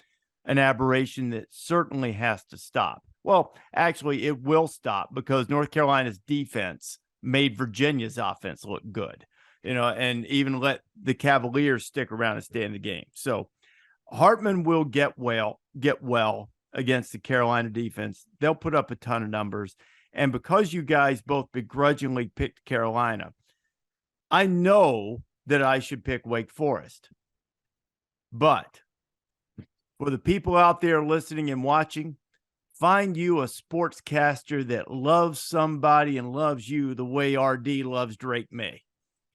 an aberration that certainly has to stop. Well, actually, it will stop because North Carolina's defense made Virginia's offense look good, and even let the Cavaliers stick around and stay in the game. So Hartman will get well against the Carolina defense. They'll put up a ton of numbers. And because you guys both begrudgingly picked Carolina, I know that I should pick Wake Forest. But for the people out there listening and watching, find you a sportscaster that loves somebody and loves you the way RD loves Drake May.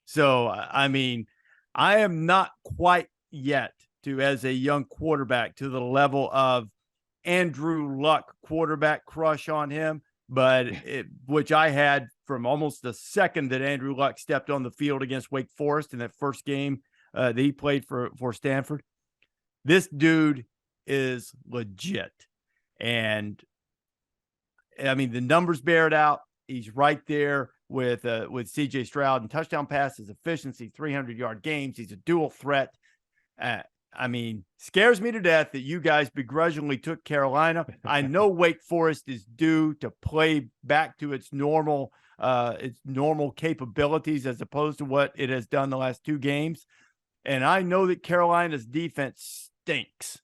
So, I mean, I am not quite yet as a young quarterback to the level of Andrew Luck quarterback crush on him, but which I had from almost the second that Andrew Luck stepped on the field against Wake Forest in that first game that he played for Stanford. This dude is legit. And I mean, the numbers bear it out. He's right there with CJ Stroud and touchdown passes, efficiency, 300-yard games. He's a dual threat. I mean, scares me to death that you guys begrudgingly took Carolina. I know Wake Forest is due to play back to its normal capabilities as opposed to what it has done the last 2 games. And I know that Carolina's defense stinks.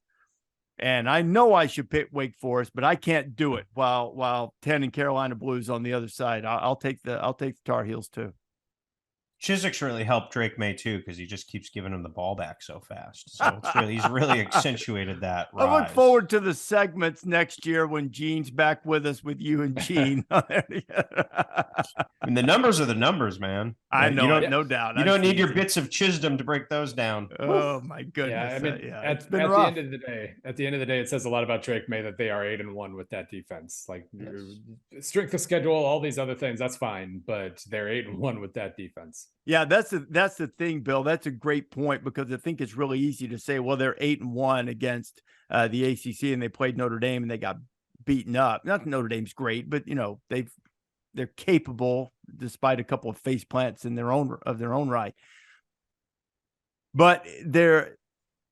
And I know I should pick Wake Forest, but I can't do it while 10 and Carolina Blues on the other side. I'll take the Tar Heels too. Chiswick's really helped Drake May too, because he just keeps giving him the ball back so fast. So he's really accentuated that rise. I look forward to the segments next year when Gene's back with us with you and Gene. I mean, the numbers are the numbers, man. I know, no doubt. You don't need your bits of Chisdom to break those down. Oh my goodness! Yeah, I mean, at the end of the day, it says a lot about Drake May that they are 8-1 with that defense. Like strength of schedule, all these other things, that's fine, but they're 8-1 with that defense. Yeah, that's the thing, Bill. That's a great point, because I think it's really easy to say, well, they're 8-1 against the ACC, and they played Notre Dame and they got beaten up. Not that Notre Dame's great, but they're capable despite a couple of face plants in their own right. But there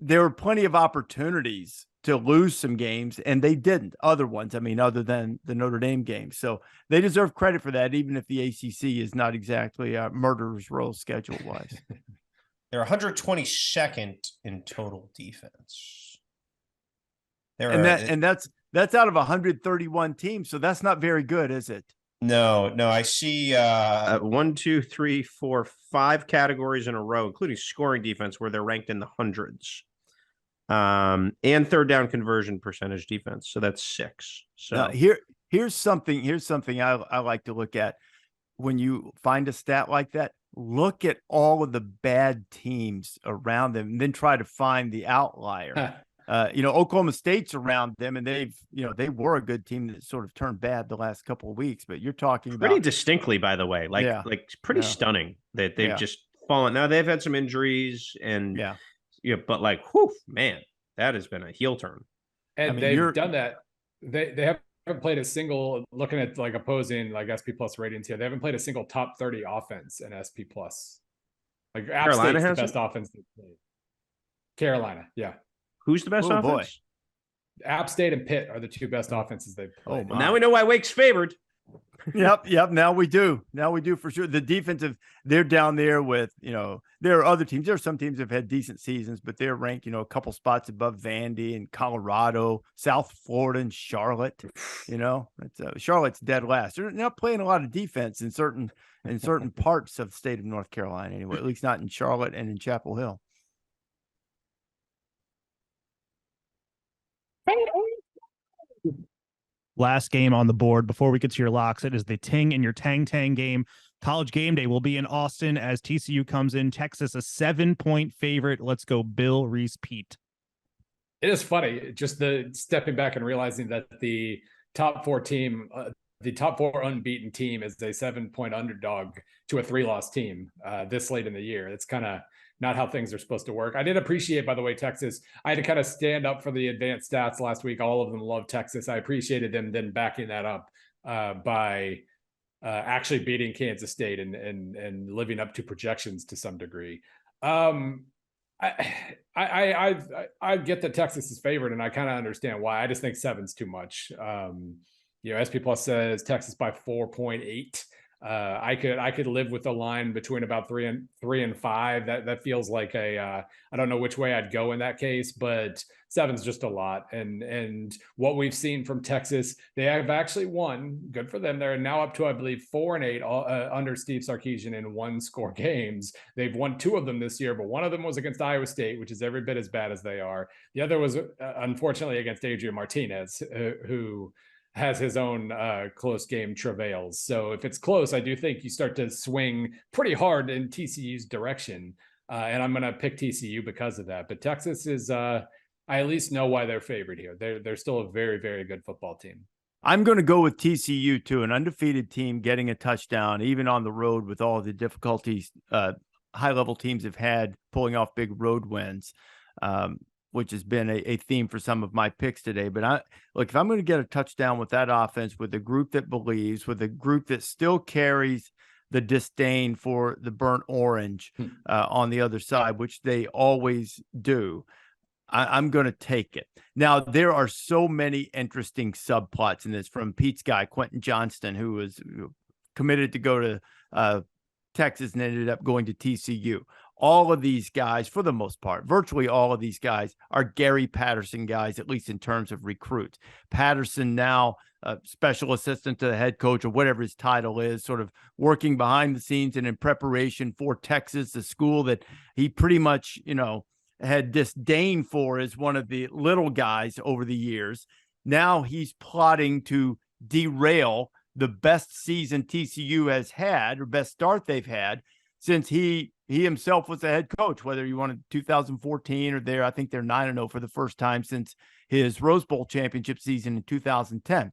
were plenty of opportunities to lose some games, and they didn't. Other ones, I mean, other than the Notre Dame game. So they deserve credit for that, even if the ACC is not exactly a murderer's row schedule-wise. They're 122nd in total defense. That's out of 131 teams, so that's not very good, is it? No, I see 1, 2, 3, 4, 5 categories in a row, including scoring defense, where they're ranked in the hundreds. And third down conversion percentage defense. So that's 6. So now, here's something I like to look at. When you find a stat like that, look at all of the bad teams around them and then try to find the outlier. Oklahoma State's around them, and they were a good team that sort of turned bad the last couple of weeks, but you're talking about pretty distinctly, by the way, pretty stunning that they've just fallen. Now they've had some injuries and but whew, man, that has been a heel turn. And they've done that. They haven't played a single, looking at opposing SP Plus ratings here, they haven't played a single top 30 offense in SP Plus. App State's the best offense they've played. Carolina, yeah. Who's the best offense? Boy. App State and Pitt are the 2 best offenses they've played. Well, now we know why Wake's favored. Yep. Now we do for sure. The defensive, they're down there with, there are other teams. There are some teams that have had decent seasons, but they're ranked, a couple spots above Vandy and Colorado, South Florida, and Charlotte. Charlotte's dead last. They're not playing a lot of defense in certain parts of the state of North Carolina, anyway, at least not in Charlotte and in Chapel Hill. Last game on the board before we get to your locks, it is the Ting and your Tang game. College Game Day will be in Austin as TCU comes in. Texas, a 7-point favorite. Let's go Bill, Rece, Pete. It is funny, just the stepping back and realizing that the top 4 team, the top 4 unbeaten team is a 7-point underdog to a 3-loss team this late in the year. It's kind of not how things are supposed to work. I did appreciate, by the way, Texas. I had to kind of stand up for the advanced stats last week. All of them love Texas. I appreciated them then backing that up by actually beating Kansas State and living up to projections to some degree. I get that Texas is favored, and I kind of understand why. I just think 7's too much. SP Plus says Texas by 4.8. I could live with a line between about 3 and 5. That feels like I don't know which way I'd go in that case, but 7's just a lot. And what we've seen from Texas, they have actually won. Good for them. They're now up to, I believe, 4 and 8 under Steve Sarkisian in 1-score games. They've won 2 of them this year, but one of them was against Iowa State, which is every bit as bad as they are. The other was unfortunately against Adrian Martinez, who has his own close game travails. So if it's close, I do think you start to swing pretty hard in TCU's direction. And I'm going to pick TCU because of that. But Texas is, I at least know why they're favored here. They're still a very, very good football team. I'm going to go with TCU too, an undefeated team getting a touchdown, even on the road with all the difficulties high-level teams have had pulling off big road wins. Which has been a theme for some of my picks today. But if I'm going to get a touchdown with that offense, with a group that believes, with a group that still carries the disdain for the burnt orange on the other side, which they always do, I'm going to take it. Now, there are so many interesting subplots in this, from Pete's guy, Quentin Johnston, who was committed to go to Texas and ended up going to TCU. All of these guys, for the most part, virtually all of these guys are Gary Patterson guys, at least in terms of recruits. Patterson now special assistant to the head coach, or whatever his title is, sort of working behind the scenes and in preparation for Texas, the school that he pretty much, had disdain for as one of the little guys over the years. Now he's plotting to derail the best season TCU has had, or best start they've had, since he himself was the head coach, whether you wanted 2014 or I think they're 9-0 for the first time since his Rose Bowl championship season in 2010.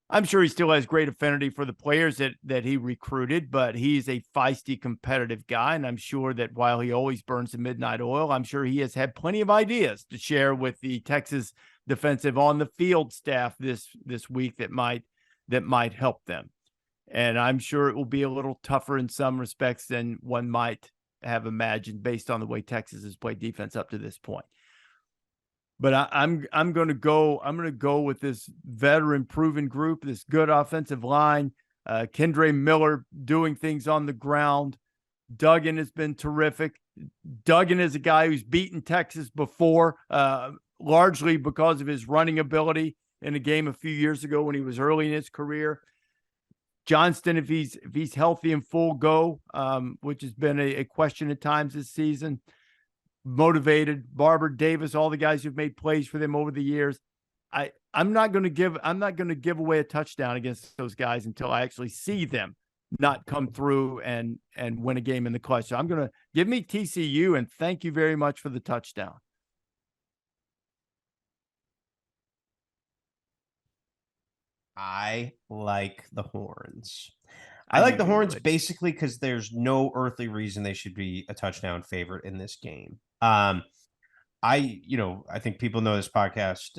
I'm sure he still has great affinity for the players that he recruited, but he's a feisty, competitive guy. And I'm sure that while he always burns the midnight oil, I'm sure he has had plenty of ideas to share with the Texas defensive on the field staff this week that might help them. And I'm sure it will be a little tougher in some respects than one might have imagined based on the way Texas has played defense up to this point. But I'm going to go with this veteran proven group, this good offensive line, Kendre Miller doing things on the ground. Duggan has been terrific. Duggan is a guy who's beaten Texas before, largely because of his running ability in a game a few years ago when he was early in his career. Johnston, if he's healthy and full go, which has been a question at times this season, motivated. Barber, Davis, all the guys who've made plays for them over the years. I'm not going to give away a touchdown against those guys until I actually see them not come through and win a game in the clutch. So I'm going to give me TCU, and thank you very much for the touchdown. I like the Horns. I like the Horns basically because there's no earthly reason they should be a touchdown favorite in this game. I think people know this podcast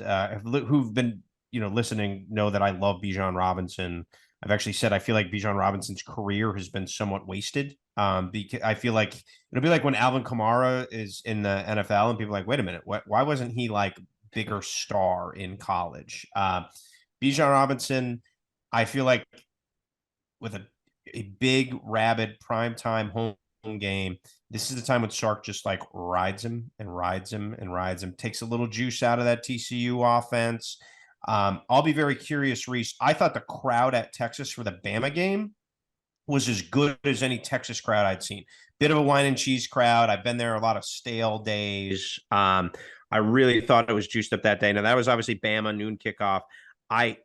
who've been, listening know that I love Bijan Robinson. I've actually said I feel like Bijan Robinson's career has been somewhat wasted. Because I feel like it'll be like when Alvin Kamara is in the NFL and people are like, wait a minute, why wasn't he like bigger star in college? Bijan Robinson, I feel like with a big, rabid, primetime home game, this is the time when Sark just like rides him, takes a little juice out of that TCU offense. I'll be very curious, Rece. I thought the crowd at Texas for the Bama game was as good as any Texas crowd I'd seen. Bit of a wine and cheese crowd. I've been there a lot of stale days. I really thought it was juiced up that day. Now, that was obviously Bama, noon kickoff. I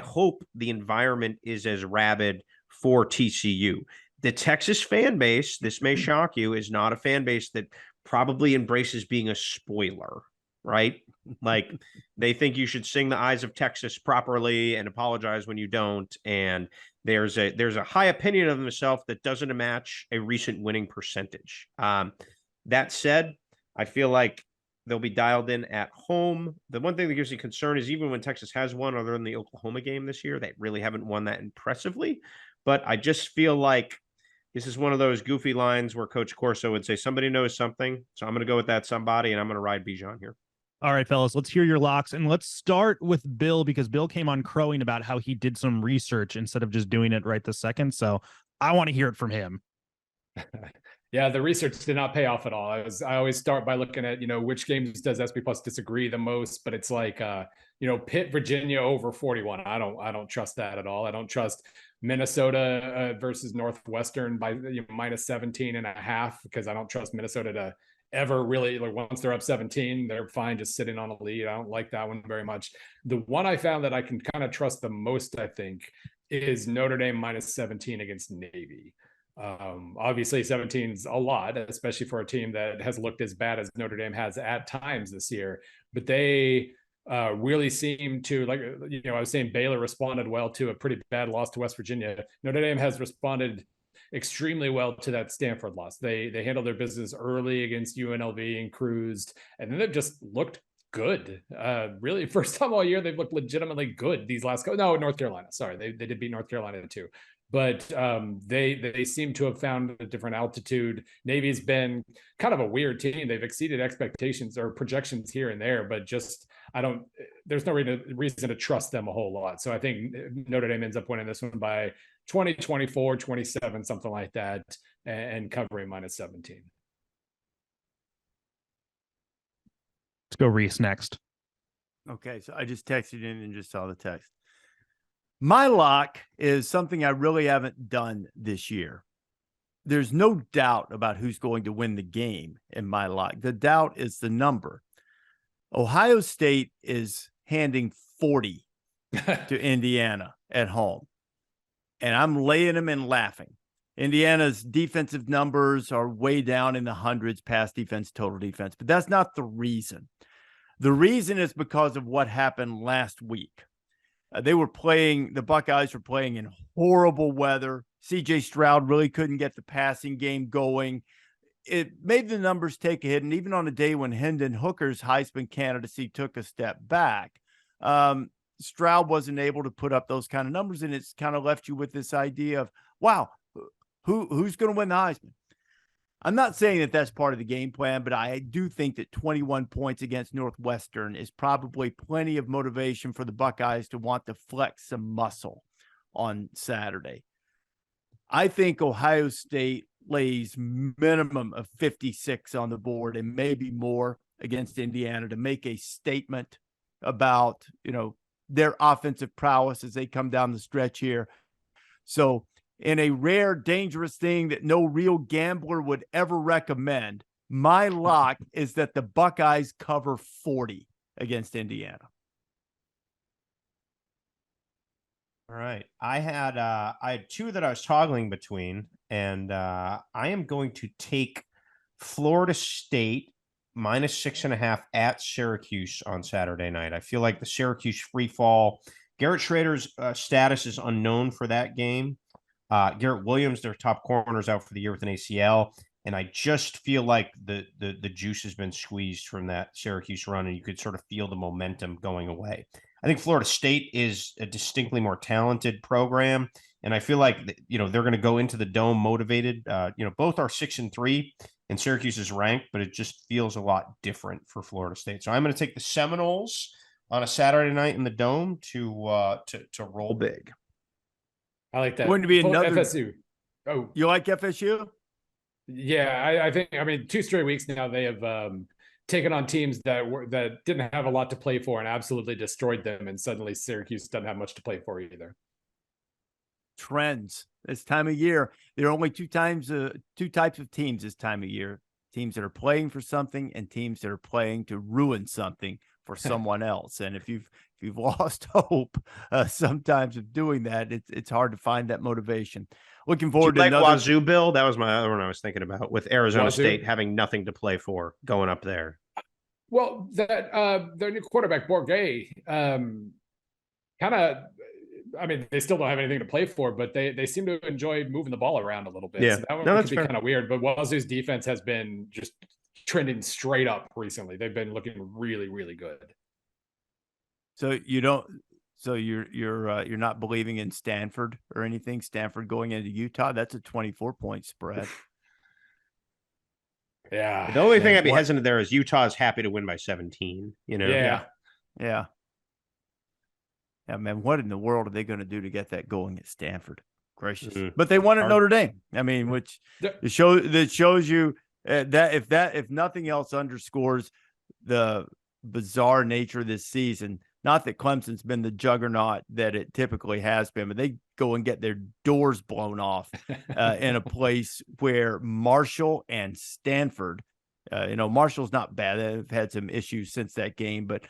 hope the environment is as rabid for TCU. The Texas fan base, this may shock you, is not a fan base that probably embraces being a spoiler, right? Like they think you should sing the Eyes of Texas properly and apologize when you don't. And there's a high opinion of themselves that doesn't match a recent winning percentage. That said, I feel like they'll be dialed in at home. The one thing that gives me concern is even when Texas has won, other than the Oklahoma game this year, they really haven't won that impressively. But I just feel like this is one of those goofy lines where Coach Corso would say, somebody knows something. So I'm going to go with that somebody, and I'm going to ride Bijan here. All right, fellas, let's hear your locks. And let's start with Bill, because Bill came on crowing about how he did some research instead of just doing it right this second. So I want to hear it from him. Yeah, the research did not pay off at all. I always start by looking at, which games does SP Plus disagree the most, but it's like, Pitt, Virginia over 41. I don't trust that at all. I don't trust Minnesota versus Northwestern by minus 17.5, because I don't trust Minnesota to ever really, like, once they're up 17, they're fine just sitting on a lead. I don't like that one very much. The one I found that I can kind of trust the most, I think, is Notre Dame minus 17 against Navy. Obviously 17's a lot, especially for a team that has looked as bad as Notre Dame has at times this year, but they really seem to, like, I was saying Baylor responded well to a pretty bad loss to West Virginia. Notre Dame has responded extremely well to that Stanford loss. They handled their business early against UNLV and cruised, and then they've just looked good. Really, first time all year they've looked legitimately good these last North Carolina. Sorry, they did beat North Carolina too. But they seem to have found a different altitude. Navy's been kind of a weird team. They've exceeded expectations or projections here and there, but just there's no reason to trust them a whole lot. So I think Notre Dame ends up winning this one by 20, 24, 27, something like that, and covering minus 17. Let's go Rece next. Okay, so I just texted in and just saw the text. My lock is something I really haven't done this year. There's no doubt about who's going to win the game in my lock. The doubt is the number. Ohio State is handing 40 to Indiana at home, and I'm laying them and laughing. Indiana's defensive numbers are way down in the hundreds, pass defense, total defense, but that's not the reason. The reason is because of what happened last week. The Buckeyes were playing in horrible weather. CJ Stroud really couldn't get the passing game going. It made the numbers take a hit. And even on a day when Hendon Hooker's Heisman candidacy took a step back, Stroud wasn't able to put up those kind of numbers. And it's kind of left you with this idea of, wow, who's going to win the Heisman? I'm not saying that that's part of the game plan, but I do think that 21 points against Northwestern is probably plenty of motivation for the Buckeyes to want to flex some muscle on Saturday. I think Ohio State lays minimum of 56 on the board and maybe more against Indiana to make a statement about, their offensive prowess as they come down the stretch here. So, in a rare, dangerous thing that no real gambler would ever recommend, my lock is that the Buckeyes cover 40 against Indiana. All right. I had two that I was toggling between, and I am going to take Florida State minus 6.5 at Syracuse on Saturday night. I feel like the Syracuse free fall. Garrett Schrader's status is unknown for that game. Garrett Williams, their top corner, is out for the year with an ACL. And I just feel like the juice has been squeezed from that Syracuse run, and you could sort of feel the momentum going away. I think Florida State is a distinctly more talented program, and I feel like they're going to go into the Dome motivated. Both are 6-3, and Syracuse is ranked, but it just feels a lot different for Florida State. So I'm going to take the Seminoles on a Saturday night in the Dome to roll big. I like that. Going to be another FSU. Oh, you like FSU? Yeah, I think. I mean, 2 straight weeks now they have taken on teams that didn't have a lot to play for and absolutely destroyed them. And suddenly Syracuse doesn't have much to play for either. Trends this time of year. There are only two types of teams this time of year: teams that are playing for something and teams that are playing to ruin something for someone else. And if you've lost hope sometimes of doing that, it's hard to find that motivation. Looking forward to another Wazoo, Bill. That was my other one I was thinking about, with Arizona Wazoo? State having nothing to play for going up there. Well, that their new quarterback Bourget, kind of. I mean, they still don't have anything to play for, but they seem to enjoy moving the ball around a little bit. Yeah, so that one that's could be kind of weird. But Wazoo's defense has been just trending straight up recently. They've been looking really, really good. So you don't. So you're not believing in Stanford or anything. Stanford going into Utah. That's a 24-point spread. Yeah. The only thing I'd be hesitant there is Utah is happy to win by 17. You know. Yeah. Yeah, man. What in the world are they going to do to get that going at Stanford? Gracious. But they won at Notre Dame. I mean, which that shows you that if nothing else underscores the bizarre nature of this season. Not that Clemson's been the juggernaut that it typically has been, but they go and get their doors blown off in a place where Marshall and Stanford, Marshall's not bad. They've had some issues since that game, but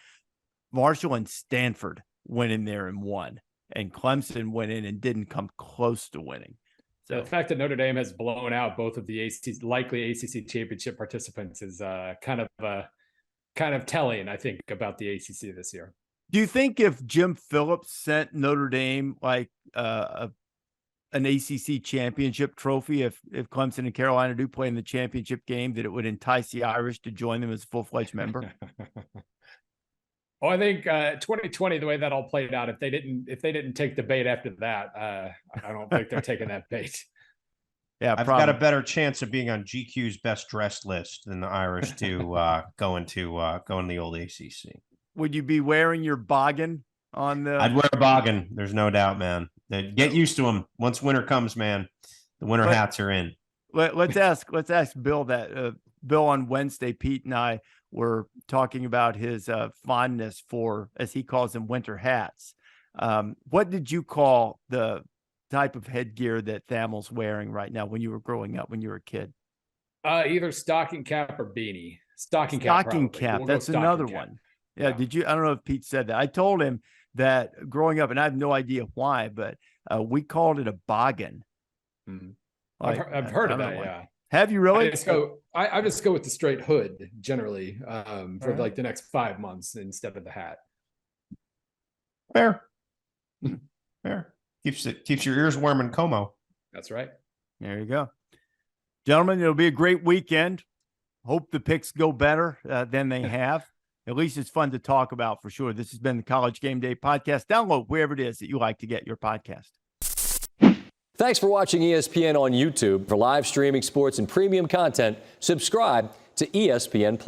Marshall and Stanford went in there and won, and Clemson went in and didn't come close to winning. So the fact that Notre Dame has blown out both of the likely ACC championship participants is kind of telling, I think, about the ACC this year. Do you think if Jim Phillips sent Notre Dame like an ACC championship trophy, if Clemson and Carolina do play in the championship game, that it would entice the Irish to join them as a full-fledged member? Oh, I think 2020, the way that all played out, if they didn't take the bait after that, I don't think they're taking that bait. Yeah, I've got a better chance of being on GQ's best dressed list than the Irish to going to the old ACC. Would you be wearing your boggin on the? I'd wear a boggin. There's no doubt, man. Get used to them. Once winter comes, man, the winter hats are in. Let's ask Bill that. Bill, on Wednesday, Pete and I were talking about his fondness for, as he calls them, winter hats. What did you call the type of headgear that Thamel's wearing right now when you were growing up, when you were a kid? Either stocking cap or beanie. Stocking cap. We'll That's another one. Yeah. Did you? I don't know if Pete said that. I told him that growing up, and I have no idea why, but we called it a boggin. Mm-hmm. I've heard of that. Yeah. Have you really? I just go with the straight hood generally for like the next 5 months instead of the hat. Fair. Keeps your ears warm in Como. That's right. There you go, gentlemen. It'll be a great weekend. Hope the picks go better than they have. At least it's fun to talk about for sure. This has been the College Game Day podcast. Download wherever it is that you like to get your podcast. Thanks for watching ESPN on YouTube. For live streaming sports and premium content, subscribe to ESPN+.